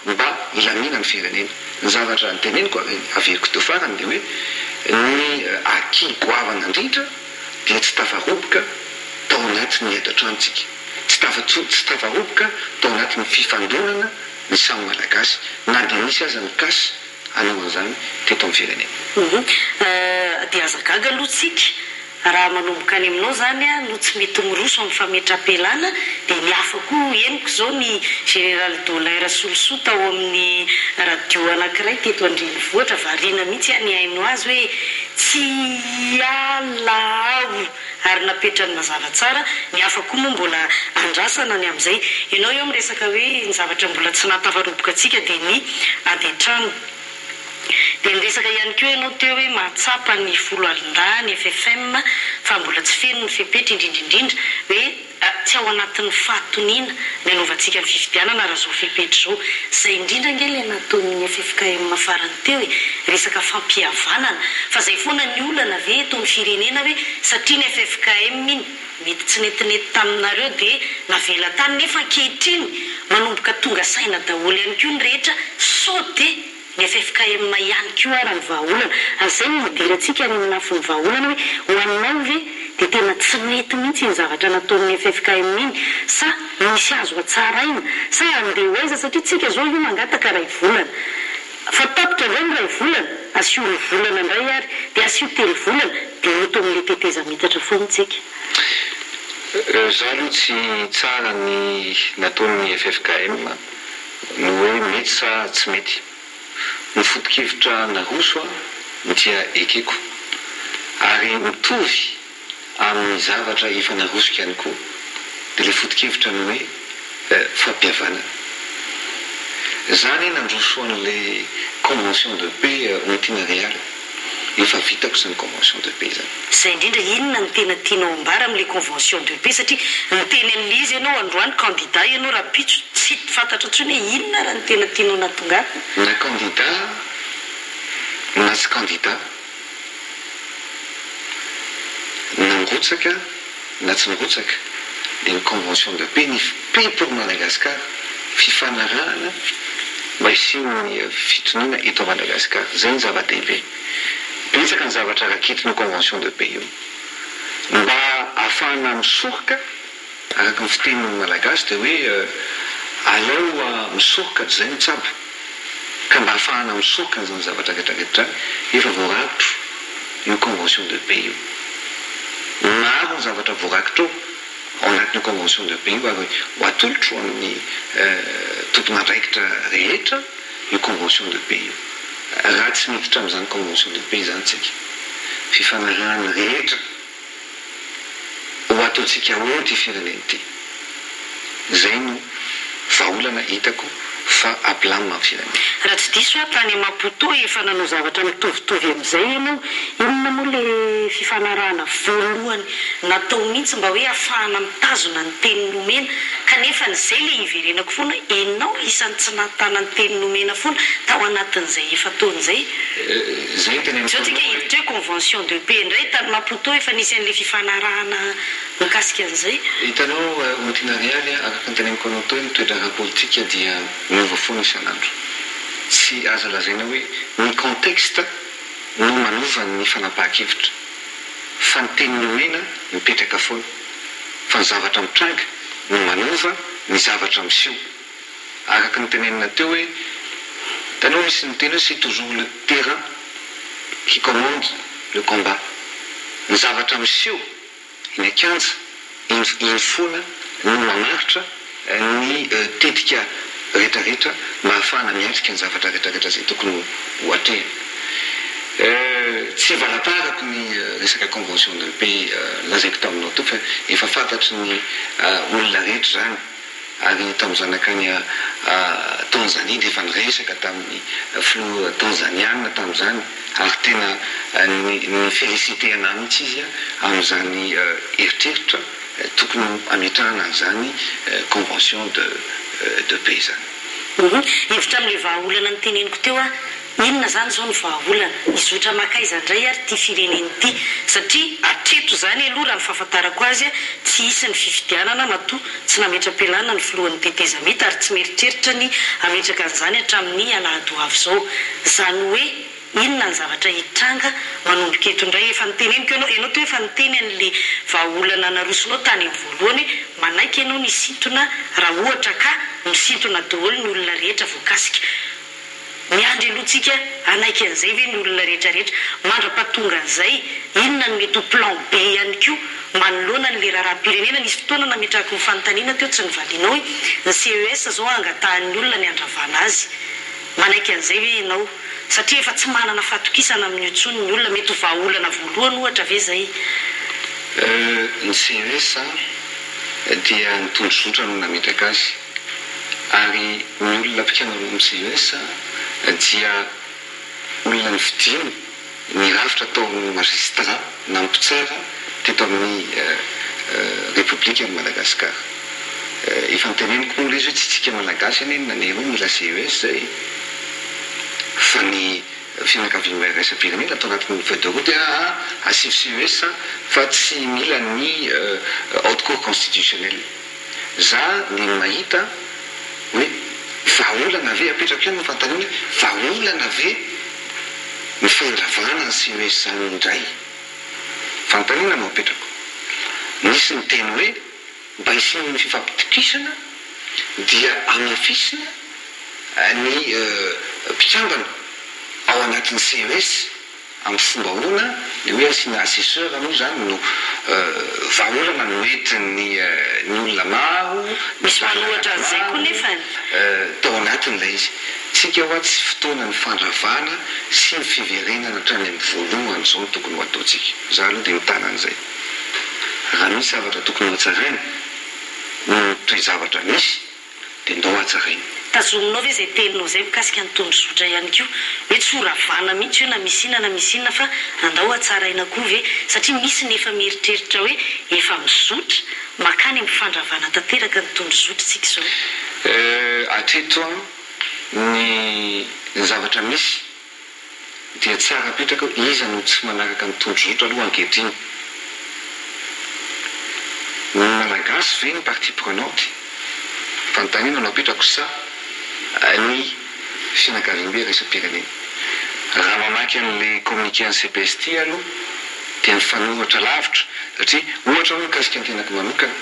mba ilamina ny firenena ny zavatra nyteneniko averiko teo farany dia hoe ny aki goavana indrindra dia tsy tafaroboka tao anatin'ny etatrantsika tsy tafaroboka tao anatin'ny fifandonana ny samy malagasy na dia misy aza mikasy anao an'izany teto amin'ny firenena dia azagaga aloha tsika raha manomboka any aminao zany no tsy mety miroso amin'ny fametram-pialana dia miafa koa eniko zao ny général Dolaire Solosoa tao amin'ny radio anankiray teto Andrenivohitra variana mihitsy ny haino azy hoe tsy ala ao ary napetrany mazava tsara miafa koa moa mbola andrasana ny amin'izay ianao eo miresaka hoe ny zavatra mbola tsy natafaroboka atsika dia ny adetrano dia niresaka ihany koa ianao teo hoe mahatsapa ny folo alindany FFM fa mbola tsy feno ny fepetra indrindraindrindra hoe tsy ao anatin'ny fahatoniana ny anaovantsika ny fifidianana raha zao fepetra zao zay indrindra nge le nataon'ny FFKM farany teo hoe resaka fampihavanana fa zay foana ny olana ve eto amin'ny firenena hoe satria ny FFKM iny mety tsy netinety taminareo dia navela tany nefa ankehitriny manomboka tonga saina daholo ihany koa ny rehetra sao dia ny FFKM ihany koa raha ny vahaolana azay ny idirantsika any amin'ny lafiny vahaolana hoe ho aminao ve dia tena tsy mety mihitsy ny zavatra nataon'ny FFKM iny sa misy azo atsaraina sa andeha ho aiza satria tsika zao io mangataka ray volana fa tapitra zay ny ray volana asio ray volana indray ary dia asio telo volana dia eto amin'ilay teteza mitatra foana tsika. Za aloha tsy tsara ny nataon'ny FFKM no hoe mety sa tsy mety. Ny foto-kevitra naroso dia ekeko ary mitovy amin'ny zavatra efa narosoko ihany koa dia ilay foto-kevitra no hoe fampihavana. Zany nandroso an'ilay convention de paix multinariale efa vitako izany convention de paix zany. Izay indrindra inona no tena tianao ambara amin'ilay convention de paix satria miteny an'izy ianao androany candidat ianao raha pitso tsy fantatra intsony hoe inona raha ny tena tianao nahatongana. Na candidat na tsy candidat, nangotsaka na tsy nangotsaka dia ny convention de paix ny paix pour Madagascar, fifanarahana mba hisian'ny fitoniana eto Madagasikara. Zay ny zava-dehibe. Betsaka ny zavatra raketiny convention de paix io mba ahafahana misoroka araka ny fitenin'ny malagasy dia hoe aleo misoroka zay mitsabo ka mba ahafahana misoroka n'izany zavatra rehetrarehetra efa voarakitro io convention de paix io. Maro ny zavatra voarakitro ao anatin'ny convention de paix io ary ho atolotro amin'ny tompon'andraikitra rehetra io convention de paix io. Raha tsy miditra amin'izany convention de paix zany tsika fifanarahana rehetra ho ataontsika hoe ty firenena ity. Zay no vahaolana hitako fa ampilamina amin'ny firenena. Raha tsy diso tany Maputo efa nanao zavatra mitovitovy amin'izay ianao, inona moa ilay fifanarahana voalohany natao mihitsy mba hoe ahafahana mitazona ny teny nomena kanefa n'izay ilay iverenako foana ianao isan'ny tsy nahatana ny teny nomena foana tao anatin'izay efa taon'izay. Zay tena zao tsika hiditra hoe convention de paix indray tany Maputo efa nisy an'ilay fifanarahana mikasika an'izay. Hitanao multinariale araka ny teneniko anao tao hoe mitoetra ara-politika dia miova foana isan'andro. Tsy azo lazaina hoe ny contexte no manova ny fanapahan-kevitra fa ny teny nomena mipetraka foana fa ny zavatra mitranga no manova ny zavatra miseho. Araka ny tenenina teo hoe tanao misy ny tena c'est toujours le terrain qui commande le combat. Ny zavatra miseho iny akanja iny foana no mamaritra ny tetika rehetrarehetra mba ahafahana miatrika ny zavatra rehetrarehetra zay tokony ho atrehina. Tsy valatarako ny resaka convention de paix lazaiko taminao to fa efa fantatry ny olona rehetra zany ary tamin'ny zanakany Tanzanie dia efa niresaka tamin'ny filoha tanzaniana tamin'izany ary tena ny félicité anahy mihitsy izy amin'izany eritreritra tokony ametrahana an'izany convention de paix zany. Hevitra amin'ilay vahaolana ny teneniko teo inona zany zao ny vahaolana izotra makaiza indray ary ty firenena ity satria atreto zany aloha raha ny fahafantarako azy tsy hisy ny fifidianana matoa tsy nametra-pialana ny filohan'ny teteza mita ary tsy mieritreritra ny ametraka an'izany hatramin'ny alahady ho avy zao. Zany hoe inona ny zavatra hitranga manomboka eto indray efa niteneniko ianao to efa niteny an'ilay vahaolana narosonao tany amin'ny voalohany manaiky ianao ny sintona raha ohatra ka misintona daholo ny olona rehetra voakasika. Miandry alohantsika anaiky an'izay ve ny olona rehetrarehetra mandra-pahatonga an'izay inona ny mety ho plan B ihany koa manoloana n'ilay raharaham-pirenena. Nisy fotoana nametrahako ny fanontaniana teo tsy nivalianao hoe ny CES zao angatahan'ny olona ny andravana azy manaiky an'izay ve ianao satria efa tsy manana fahatokisana amin'ny intsony ny olona mety ho vahaolana voalohany ohatra ve zay. Ny CES dia nitondrozotra no nametraka azy ary ny olona mpikana amin'ny CES dia olona ny vidiny ny rafitra ataon'ny magistrat na mpitsara teto amin'ny république ny Madagasikara. Efa niteneniko moa izy hoe tsy tsika malagasy eny nanero mila CES zay fa ny fianakaviana iraisam-pirenena atao anatin'ny feuille de route asivy CES fa tsy mila ny haute cour constitutionnelle. Za ny mahita hoe vaolana ve apetraka eo no fantaniana vaolana ve ny fandravana ny CES zany indray fantaniana no apetrako nisy ny teny hoe mba hisin'ny fifampitokisana dia amafisina ny mpikambana ao anatin'ny CES amin'ny fomba hoana le hoe asiana assesseur moa zany no vaolana no mety ny olona maro misy manohatra an'izay koa nefa tao anatin'ilay izy tsika hoa tsy fotoana ny fandravana sy ny fiverenana hatrany amin'ny voalohany zao no tokony ho ataotsika za aloha dia mitana an'izay raha misy zavatra tokony ho atsaraina no toy zavatra misy dia ndao atsaraina tazominao ve zay teninao zay mikasika ny tondrozotra ihany koa hoe tsy horavana mihitsy io na misinana fa andao atsaraina koa ve satria misy nefa mieritreritra hoe efa mizotra makany amin'ny fandravana tanteraka ny tondrozotra tsika zao atreto ny zavatra misy dia tsara apetraka iza no tsy manaraka ny tondrozotra aloha ankehitriny ny malagasy ve ny partie prenante fanontaniana no apetrako sa ny fianakaviam-be resam-pirenena raha mamaky an'le communiqué an'ny CPST aloha dia ny fanohatra lavitra satria ohatra hoe mikasika ny tenako manokana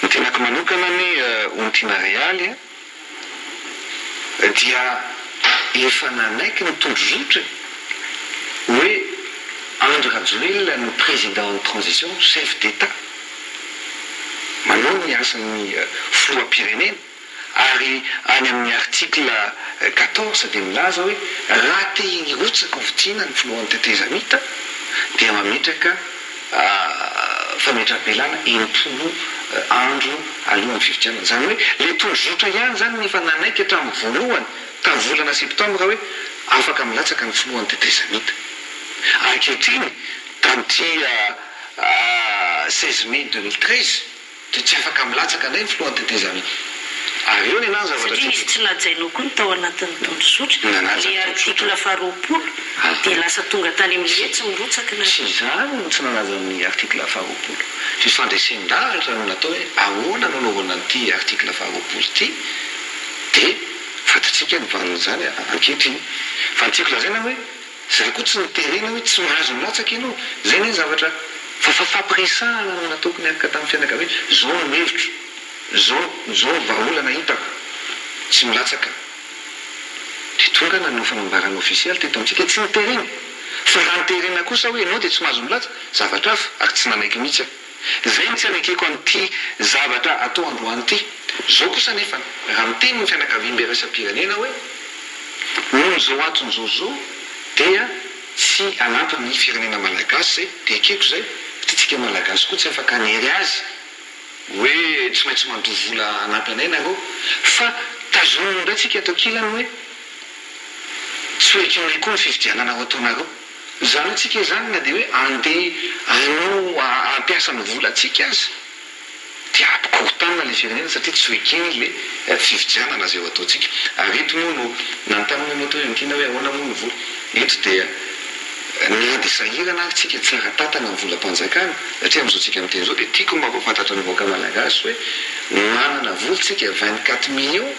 ny tenako manokana ny ontina réaly dia efa nanaiky ny tondrozotra hoe André Rajoelina ny président de transition chef d'état manao ny asan'ny filoham-pirenena ary any amin'ny article 14 dia milaza hoe raha te hirotsaka vidiana ny filohan'ny tetezamita dia mametraka fametram-pialana 90 andro alohan'ny fifidianana zany hoe le tondrozotra ihany zany nefa nanaiky hatramin'ny voalohany tamin'ny volana septambra hoe afaka milatsaka ny filohan'ny tetezamita ankehitriny tamin'ity 16 mai 2013 dia tsy afaka milatsaka ndray ny filohan'ny tetezamita ary eo ny anany zavatra misy tsy najainao koa ny tao anatin'ny tondrozotra le article 20 dia lasa tonga tany amin'le tsy mirotsaka na sy zany tsy nanaja amin'ny article 20 sy fandresendraratra no natao hoe ahoana nanaovana n'ity article 20 ity dia fatatsika ny vanona zany ankehitriny fa ny tiako lazaina hoe zay koa tsy niterena hoe tsy mahazo milatsaka ianao zay ny zavatra fampiresahana no nataoko niaraka tamin'ny fianakaviana zao no mevitro zao vaolana hitako tsy milatsaka dia tonga nanao fanambarana ofisialy teto amintsika tsy niterena fa raha niterena kosa hoe ianao dia tsy mahazo milatsaka zavatra hafa ary tsy nanaiky mihitsy zay ny tsy anaikeko an'ity zavatra atao androany ity zao kosa nefa raha miteny ny fianakaviam-be resam-pirenena hoe noho zao atony zao dia tsy anampy ny firenena malagasy zay dia ekeko zay titsika malagasy koa tsy afaka anery azy hoe tsy maintsy mandoa vola anampy anay nareo fa tazominy indray tsika atao kilany hoe tsy hoe kinay koa ny fividianana ao ataonareo zany atsika zany na dia hoe andeha anao ampiasa ny vola atsika azy dia ampikorontanina le firenena satria tsy hoe kiny le fividianana zay ho ataotsika ary eto moa no nantanona atao hoe mitina hoe ahoana moa ny vola eto dia niady sahirana ary tsika tsara tatana ny volam-panjakana satria amin'izao tsika miteny zao dia tiako mampafantatra ny vahoaka malagasy hoe manana vola tsika 24 millions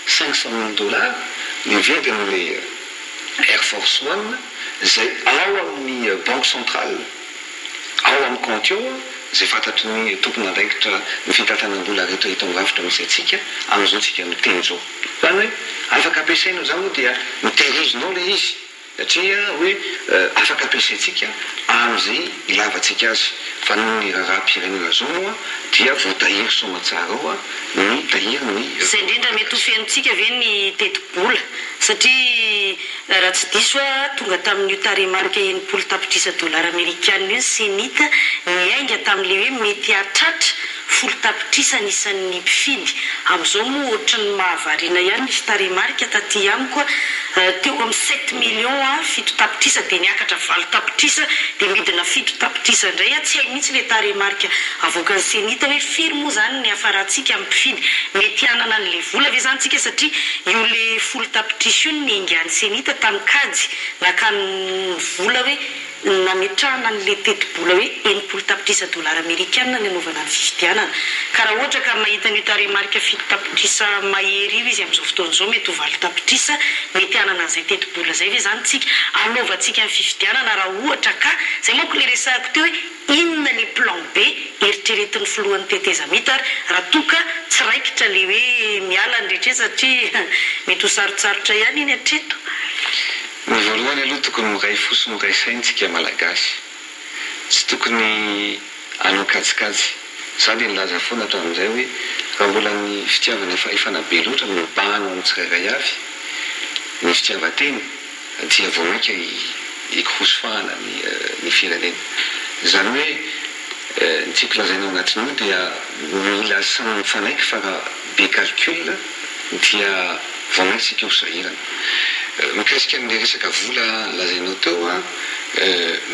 500 000 dollars ny vidin'le Air Force One zay ao amin'ny banque centrale ao amin'ny compte eo zay fantatry ny tompony andraikitra ny fitantanam-bola rehetra hita mivavitra misy atsika amin'izao tsika miteny zao zany hoe afaka ampiasainao zany hoe dia mitehirizinao le izy satria hoe afaka ampiasaintsika amin'izay ilavatsika azy fa ny raha-pirenena zao moa dia voatahiry somatsara ao ny tahiry ny zay indrindra mety ho fiainontsika ve ny teti-bola satria raha tsy diso tonga tamin'io taremarika 80 tapitrisa dollar amerikana io senita niainga tamin'le hoe mety hatratra 10 tapitrisa nisan'ny mpifidy amin'izao moa ohatra ny mahavariana ihany misy taremarika taty amiko teo amin'ny 7 millions 7 tapitrisa dia niakatra 20 tapitrisa dia midina 7 tapitrisa indray tsy hay mihitsy le taremarika avoakan'ny senita hoe firy moa zany ny afaratsika amin'ny mpifidy mety hanana n'le vola ve zany tsika satria io le 10 tapitrisa io ny ingan'ny senita tamin'ny kajy nakany vola hoe nametrahana n'le teti-bola hoe enimpolo tapitrisa dolara amerikana ny anaovana ny fifidianana ka raha ohatra ka mahita ny taremarika fito tapitrisa mahery io izy amin'izao fotoana izao mety ho valo tapitrisa mety hanana an'izay teti-bola zay ve zany tsika anaovantsika ny fifidianana raha ohatra ka zay manko le resahako teo hoe inona le plan B eritreretin'ny filohan'ny tetezamita ary raha toka tsy raikitra le hoe miala ny rehetra satria mety ho sarotsarotra ihany iny hatreto. Ny voalohany aloha tokony miray fosy miray saintsika malagasy tsy tokony anao kajikajy za le nilaza foana hatramin'izay hoe raha mbola ny fitiavana efana be loatra mibahana amin'ny tsirairay avy ny fitiavan-tena dia vao mainka hikorosofahana ny firenena zany hoe ny tiako lazaina ao anatin'io dia mila samy mifanaiky fa raha be calcul dia vao mainka tsika ho sahirana. Mikasika amin'le resaka vola lazainao teo a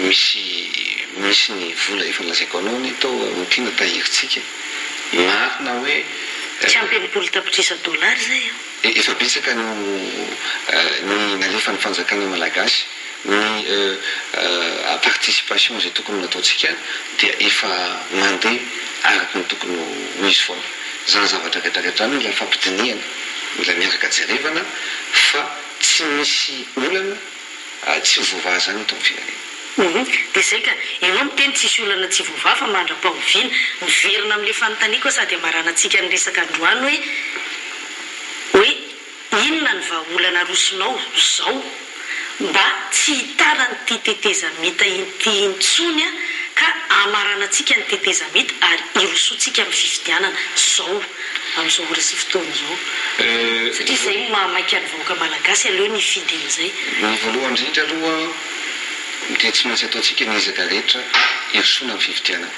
misy ny vola efa lazaiko anao ny tao tiana tahiritsika marina hoe tsy ampy enimpolo tapitrisa dolary zay efa betsaka ny nalefa ny fanjakana malagasy ny participation zay tokony nataontsika dia efa mandeha araky ny tokony misy foana zany zavatra rehetrarehetra mila fampidiniana mila miaraka jerevana fa tsy misy olana tsy voavaha zany eto amin'ny firenena. Dia zay ka ianao miteny tsisy olana tsy voavaha fa mandra-pahoviana miverina amin'le fanontaniako sady amaranantsika ny resaka androany hoe inona ny vahaolana rosonao zao mba tsy hitana ny ty tetezamita ity intsony ka amaranantsika ny tetezamita ary irosoantsika amin'ny fifidianana zao amin'izao ora sy fotoana zao satria zay mahamaika ny vahoaka malagasy aleo ny fidin'izay. Ny voalohany indrindra aloha dia tsy maintsy ataontsika ny ezaka rehetra irosoana amin'ny fifidianana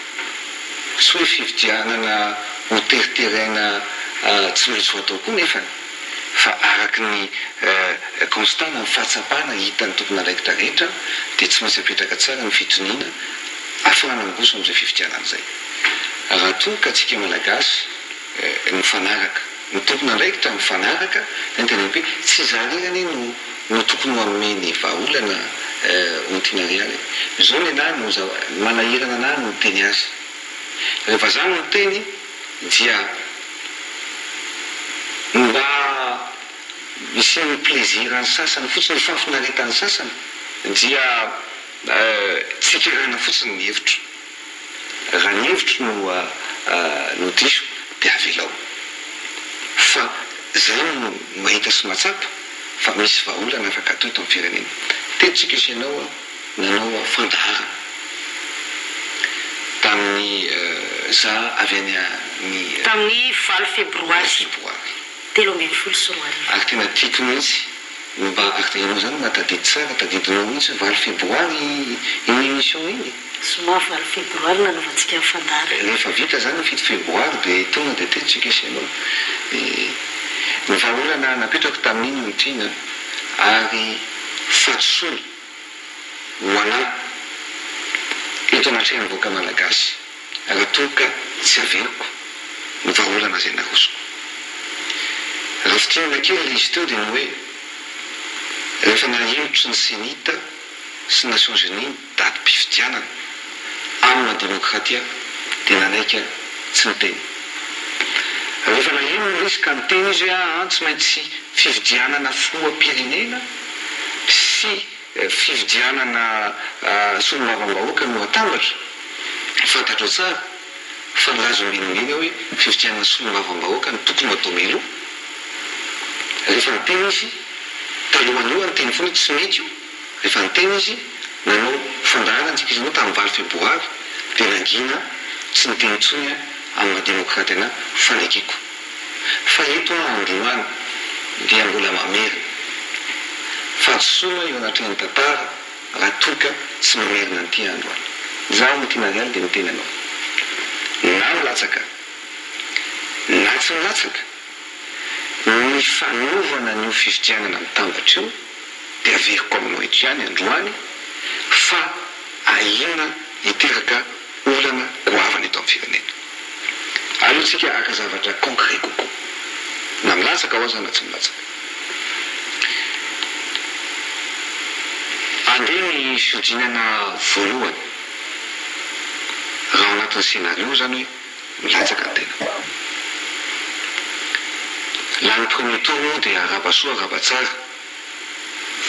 sy hoe fifidianana ho teritereina tsy miroso atao koa nefany fa araky ny constana ny fahatsapana hitany tokony araikitra rehetra dia tsy maintsy apetraka tsara ny fitoniana ahafahana miroso amin'izay fifidianana izay. Raha toka atsika malagasy mifanaraka ny tokony andraikitra mifanaraka tena hoe tsy zarirany no tokony ho ameny vahaolana ontinarialy zao ny anay no manahirana anay no miteny azy rehefa zany no teny dia mba misy ny plaisir ny sasany fotsiny fafinaretany sasany dia tsikirana fotsiny ny hevitro raha ny hevitro no diso dia avelao fa zay no mahita sy matsapa fa misy vahaolana afaka atao eto amin'ny firenena. Tentsika isanao nanao fandaharana tamin'ny za avy any tamin'ny 20 febroary 2023 ary tena tiako mihitsy mba artenao zany matadidy tsara tadidinao mihitsy 20 febroary iny émission iny soma 20 febroary nanaovantsika amin'ny fandaharana rehefa vita zany 7 febroary dia tonga dia tentsika isanao ny vahaolana napetrako tamin'iny mitrina ary fatsola ho anay eto anatrehany vahoaka malagasy raha toka tsy averiko ny vahaolana zay narosoko. Raha fitinana kely izy teo dia ny hoe rehefa nahimitry ny senita sy ny Nations Unies daty mpifidianana amina demokratia dia nanaiky tsy miteny. Rehefa nahino ny risika ny teny izy hoe tsy maintsy fifidianana filoham-pirenena sy fifidianana solombavambahoaka no atambatra fantatro tsara fa nilazo menimeny hoe fifidianana solombavambahoaka no tokony atao melo. Rehefa niteny izy talohany io anteny foana tsy mety io rehefa niteny izy nanao fandaharana antsika izy nao tamin'ny 20 febroary dia nangina tsy niteny intsony amin'ny demokraty ana fanekiko fa eto androany dia mbola mamerina fahadisoana eo anatrehany tantara raha toka tsy mamerina nyity androany zaho mitinarialy dia miteny anao na milatsaka na tsy milatsaka ny fanaovana ny fifidianana mitambatra io dia averiko aminao eto ihany androany fa ahina hiteraka olana roavana eto amin'ny firenena. Alohantsika aka zavatra concret kokoa na milatsaka ao aza na tsy milatsaka andeha ny fiodinana voalohany raha ao anatin'ny scénario zany hoe milatsaka ny tena. Laha ny premier tour moa dia arabasoa arabatsara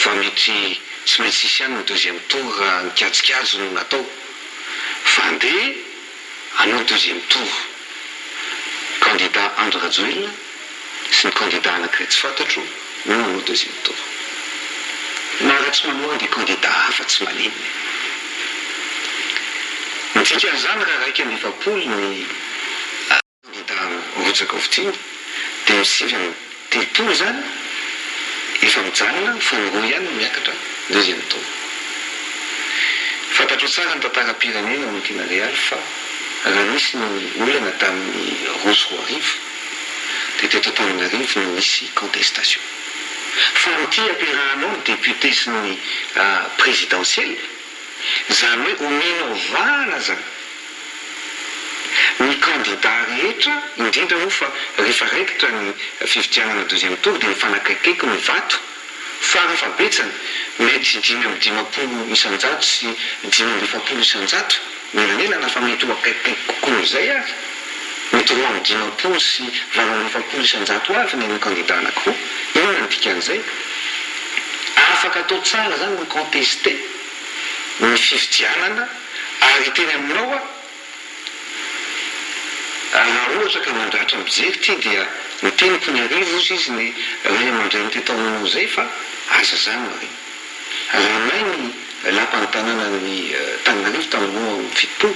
fa mety tsy maintsy sisy ihany ny deuxième tour raha nikajikajy no natao fa andeha hanao deuxième tour candidat Andry Rajoelina sy ny candidat anankiray tsy fantatro no manao deuxième tour. Na raha tsy manoa dia candidat hafa tsy maninona. Midika an'izany raha raika amby 20 ny candidat rotsaka ovitriny dia misivy amin'ny 3 zany efa mijanona fa ny 2 ihany miakatra deuxième tour. Fantatro tsara ny tantaram-pirenena ao Mokina Real fa raha misy ny olana tamin'ny roso arivo dia teto Antananarivo no misy contestation. Fa n'ity ampiarahanao ny député sy ny présidentiel zany hoe omena vana zany ny candidat rehetra indrindra moa fa rehefa raikitra ny fifidianana deuxième tour dia mifanakaikaiky ny vato fa rehefa betsany mety 5 isanjato sy 5 isanjato melanelana fa mety ho akaikaiky kokoa n'izay ary mety ho amin'ny 5 sy 20 isanjato avy ny candidat anankiroa. Inona ny dikan'izay? Afaka atao tsara zany ny contesté ny fifidianana ary teny aminao raha ohatra ka mandratra mijery ty dia ny teniko ny arivo ozy izy ny ray amandray ny teto aminao zay fa aza zany mare. Raha may ny lapan'ny tanàna ny Tananarivo taminao amin'ny fitopolo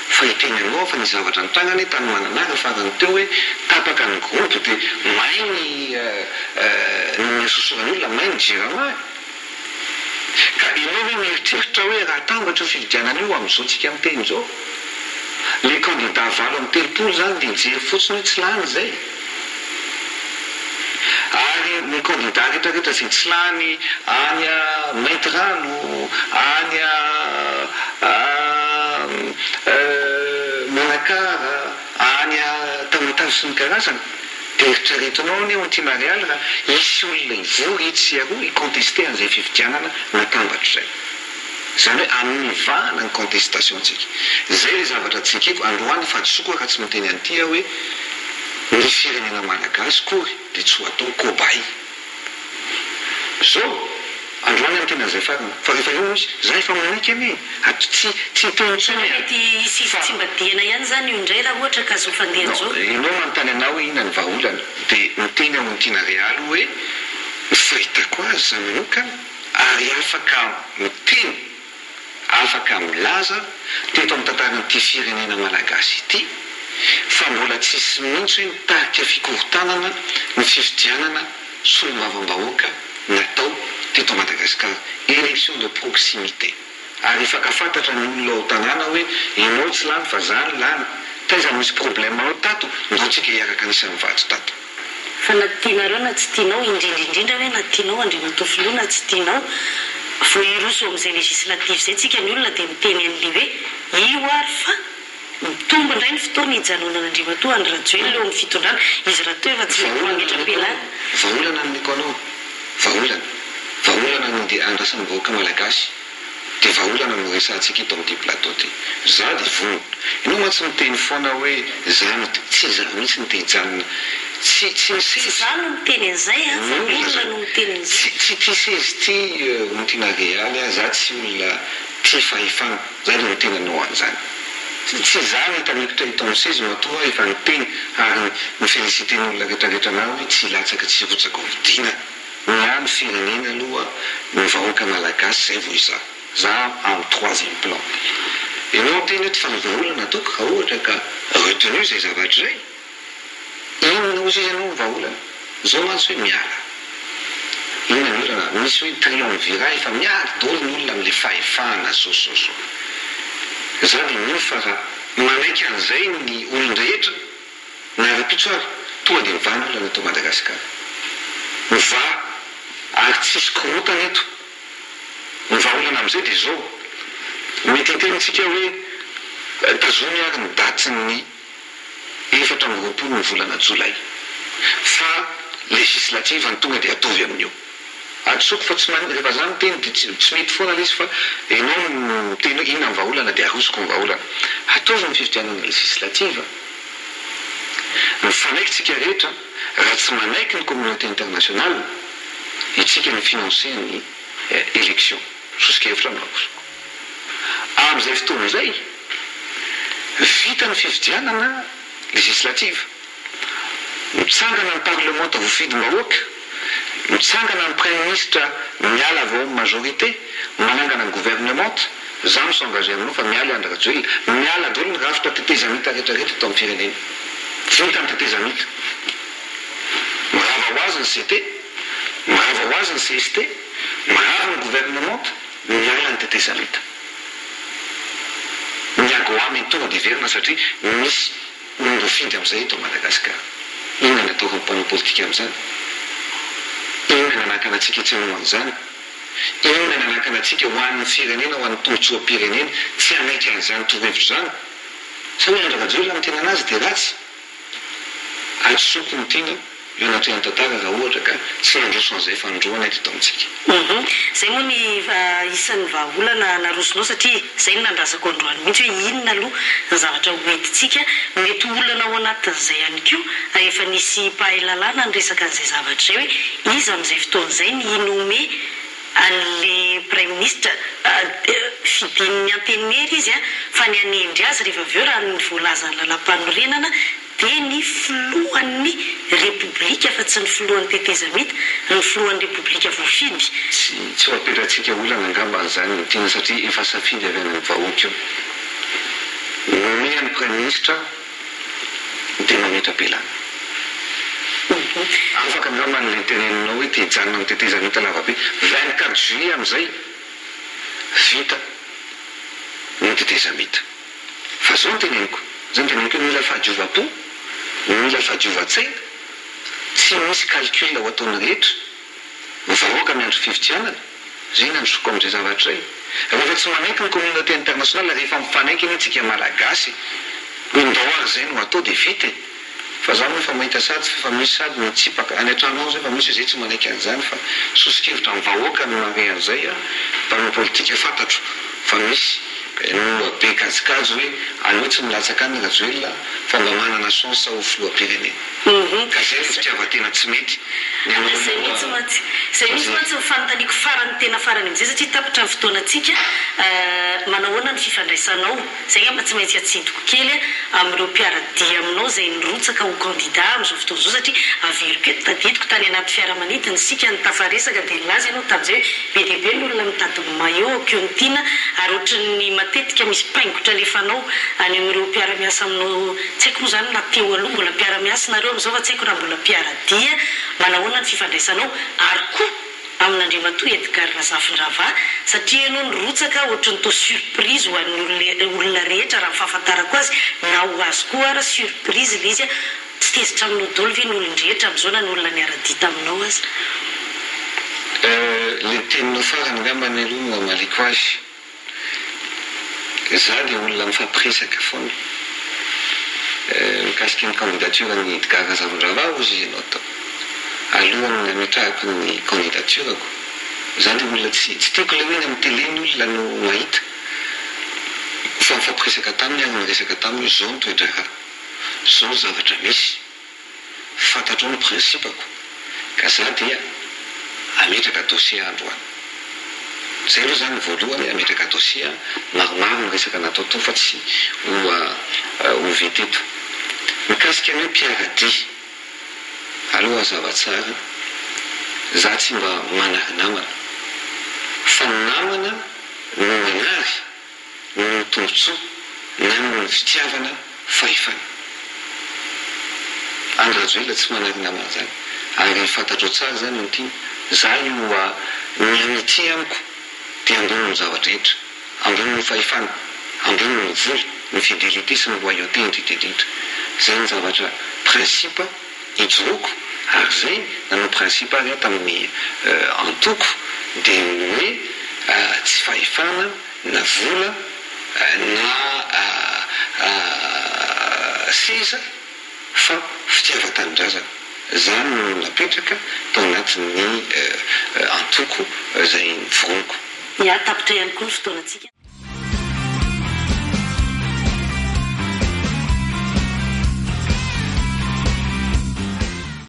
fa hiteny anao fa ny zavatra ny tagnany tany mananara farany teo hoe tapaka ny groupe dia may ny asosoran'olona may ny jirama ka ianao hoe mieritreritra hoe raha tambatra io fifidianana io amin'izao tsika miteny zao le candidat valo amin'ny 3 zany dia mijery fotsiny hoe tsy lany zay ary ny candidat rehetrarehetra zay tsy lany any mainty rano any Manakara any Tamatavy sy ny karazana dia eritreretinao ny ao Mokina Real raha isy olona ivory itsy aroa hicontesté an'izay fifidianana natambatra zay. Zany hoe amin'ny vahana ny contestation tsika. Zay le zavatra tsikiko androany fa tsoko raha tsy miteny an'ity hoe ny firenena malagasy kory dia tsy ho atao kobay. So androany amin'ny tena zay farany fa rehefa eo misy za efa manika ane tsy tenitsony mety isisy tsy mba diana ihany zany io indray raha ohatra ka zo fandeha zao. Ianao manontany anao hoe inona ny vahaolana dia miteny ao Mokina Real hoe fahitako azy za manokana ary afaka miteny afaka milaza teto amin'ny tantaran'ity firenena malagasy ity fa mbola tsisy mihitsy hoe mitarika fikorontanana ny fifidianana solombavam-bahoaka natao teto Madagasikara élection de proximité. Ary efaka fantatra ny olona ao tanàna hoe ianao tsy lany fa zany lany taiza misy problème ao tato ndaotsika hiaraka anisan'ny vatsy tato. Fa na tianareo na tsy tianao indrindrindrindra hoe na tianao Andriamatofiloha na tsy tianao vo iroso amin'izay législative zay tsika ny olona dia miteny an'le hoe io ary fa mitombo indray ny fotoana hijanonana Andriamatoa Andry Rajoelina eo amin'ny fitondrana izy raha toa efa tsy mety mangetra-pialana. Vahaolana ny niko anao vahaolana ny andrasan'ny vahoaka malagasy dia vahaolana no resantsika ito amin'ity plateau ty za dia vono ianao ma tsy miteny foana hoe zany tsy za mihitsy ny te hijanona tsy misesy za no miteny an'izay fa olona no miteny an'izay tsy tisesy ty Mokina Real za tsy olona tia fahefana za no miteny anao an'izany tsy za mitanekitra hito amin'ny seizy matoa efa niteny ary mifelicité ny olona rehetrarehetra anao hoe tsy latsaka tsy rotsaka hovidina ny firenena aloha ny vahoaka malagasy zay vo iza za amin'ny 3e plan. Ianao teny hoe fa ny vahaolana ataoko raha ohatra ka retenu zay zavatra zay inona ozy izy ianao ny vahaolana zao mantsy hoe miala inona ny olana misy hoe triumvirat efa miala daholo ny olona amin'le fahefana sososo za dia mino fa raha manaiky an'izay ny olon-drehetra na rapitso ary tonga dia mivana olona natao Madagasikara miva ary tsisy korotana eto ny vahaolana amin'izay dia zao mety hitenitsika hoe tazony ary ny datin'ny 4 ny volana Jolay fa législative ny tonga dia atovy amin'io atsoko fa tsy rehefa zany teny dia tsy mety foana ilay izy fa ianao tena inona ny vahaolana dia arosoko ny vahaolana ataovy ny fifidianana législative mifanaikitsika rehetra raha tsy manaiky ny communauté internationale itsika ny financer ny élection sosikevitra mako amin'izay fotoana izay vita ny fifidianana législative mitsangana ny parlement tavoafidym-bahoaka mitsangana ny premier ministre miala avao amin'ny majorité manangana ny gouvernement za misengagé aminao fa miala Andry Rajoelina miala daholo ny rafitra tetezamita rehetrarehetra tao amin'ny firenena vita ny tetezamita marava ho azy ny CT marava ho azy ny CST marava ny gouvernement miala ny tetezamita miagoamy tonga dia verina satria misy olofidy amin'izay eto Madagasikara inona ny ataoko ny mpanao politika amin'izany inona ny anakana antsika tsy hanao an'izany inona ny anakana antsika ho an'ny firenena ho an'ny tombotsoam-pirenena tsy hanaiky an'izany torohevitra zany sa hoe Andry Rajoelina amin'ny tena anazy dia ratsy atsoko ny tiana eo anaty an-tantara raha ohatra ka tsy nandroso an'izay fanondroana eto tao amintsika zay moa ny isan'ny vahaolana narosonao satria zay ny nandrasako androany mihitsy hoe inona aloha ny zavatra hoentintsika mety olana ao anatin'izay ihany koa efa nisy mpahay lalàna ny resaka an'izay zavatra zay hoe izy amin'izay fotoan'izay ny inome an'le prime ministre fidin'ny antenery izy fa ny anendry azy rehefa avy eo raha ny voalazany lalam-panorenana dia ny filohan'ny repoblika fa tsy ny filohan'ny tetezamita ny filohan'ny repoblika voafidy tsy ho apetratsika olana angamba an'izany ny tiana satria efa safidy avy any amin'ny vahoaka io mean'ny prime ministre dia mametra-pelana afaka angamba n'ilay teneninao hoe te hijanona amin'ny tetezamita lavabe 24 juillet amin'izay vita ny tetezamita fa zao ny teneniko zany teneniko hoe mila fahadiova-po mila fahadiova-tsaina tsy misy calcul ho ataony rehetra vahoaka miandro fifidianana zay nandrosoko amin'izay zavatra zay rehefa tsy manaiky ny communauté internationale rehefa mifanaiky iny tsika malagasy hoe ndao ary zay no atao dia vita fa za moa efa mahita sady fa misy sady mitsipaka any an-trano ao zay fa misy izay tsy manaiky an'izany fa sosikevitra amin'ny vahoaka no mare an'izay mpanao politika fantatro fa misy no be kajikajy hoe any hoe tsy milatsaka any Rajoelina fa mba manana chance ho filoham-pirenena ka zay ny fitiavan-tena tsy mety zay misy mantsy fanontaniako farany tena farany amin'izay satria tapitra ny fotoanantsika manahoana ny fifandraisanao zay amba tsy maintsy atsidiko kely amin'ireo mpiaradia aminao zay nirotsaka ho candidat amin'izao fotoana izao satria averiko eto tadidiko tany anaty fiaramanidina sika ny tafaresaka dia nilaza ianao tamin'izay be dia be n'olona mitady maillot akeo ny tiana ary ohatran'ny matetika misy paingotra lefanao any amin'ireo mpiara-miasa aminao tsy haiko moa zany na teo aloha mbola mpiara-miasa nareo amin'izao fa tsy haiko raha mbola mpiaradia manahoana ny fifandraisanao ary koa amin'Andriamatoa Edgar Razafin-Drava satria ianao nirotsaka ohatran'ny tao surprise ho an'ny olona rehetra raha fahafantarako azy na ho azy koa ara surprise ilay izy tsy tezitra aminao daholo ve ny olon-drehetra amin'izao na ny olona niara-dia taminao azy le teninao farany angambany aloha no amaliko azy za dia olona mifampiresaka foana mikasika ny candidature ny Edgar Razafin-Drava ozy ianao tao alohan'ny ametrahako ny candidaturako za dia olona tsy tiako ilay hoe amin'ny télé ny olona no mahita fa mifampiresaka taminy ary niresaka taminy zao ny toetra raha zao zavatra misy fantatrao ny principako ka za dia ametraka dossier androany zay aloha zany voalohany ametraka dossier maromaro ny resaka natao tao fa tsy ho veteto mikasika ny hoe mpiaradia aloha zava tsara za tsy mba manary namana fa namana no manary no tombotsoa na no fitiavana fahefana Andry Rajoelina tsy manary namana zany ary fantatro tsara zany nyty za io mianity amiko dia ambony ny zavatra rehetra ambony ny fahefana ambony ny vola ny fidélité sy ny loyauté indrindrindrindra zay ny zavatra principe ijoroko ary zay nanao principe ary tamin'ny antoko dia hoe tsy fahefana na vola na seza fa fitiavan-tanindrazana zany no napetraka tao anatin'ny antoko izay nivoroniko. ia tapitra ihany koa ny fotoanatsika.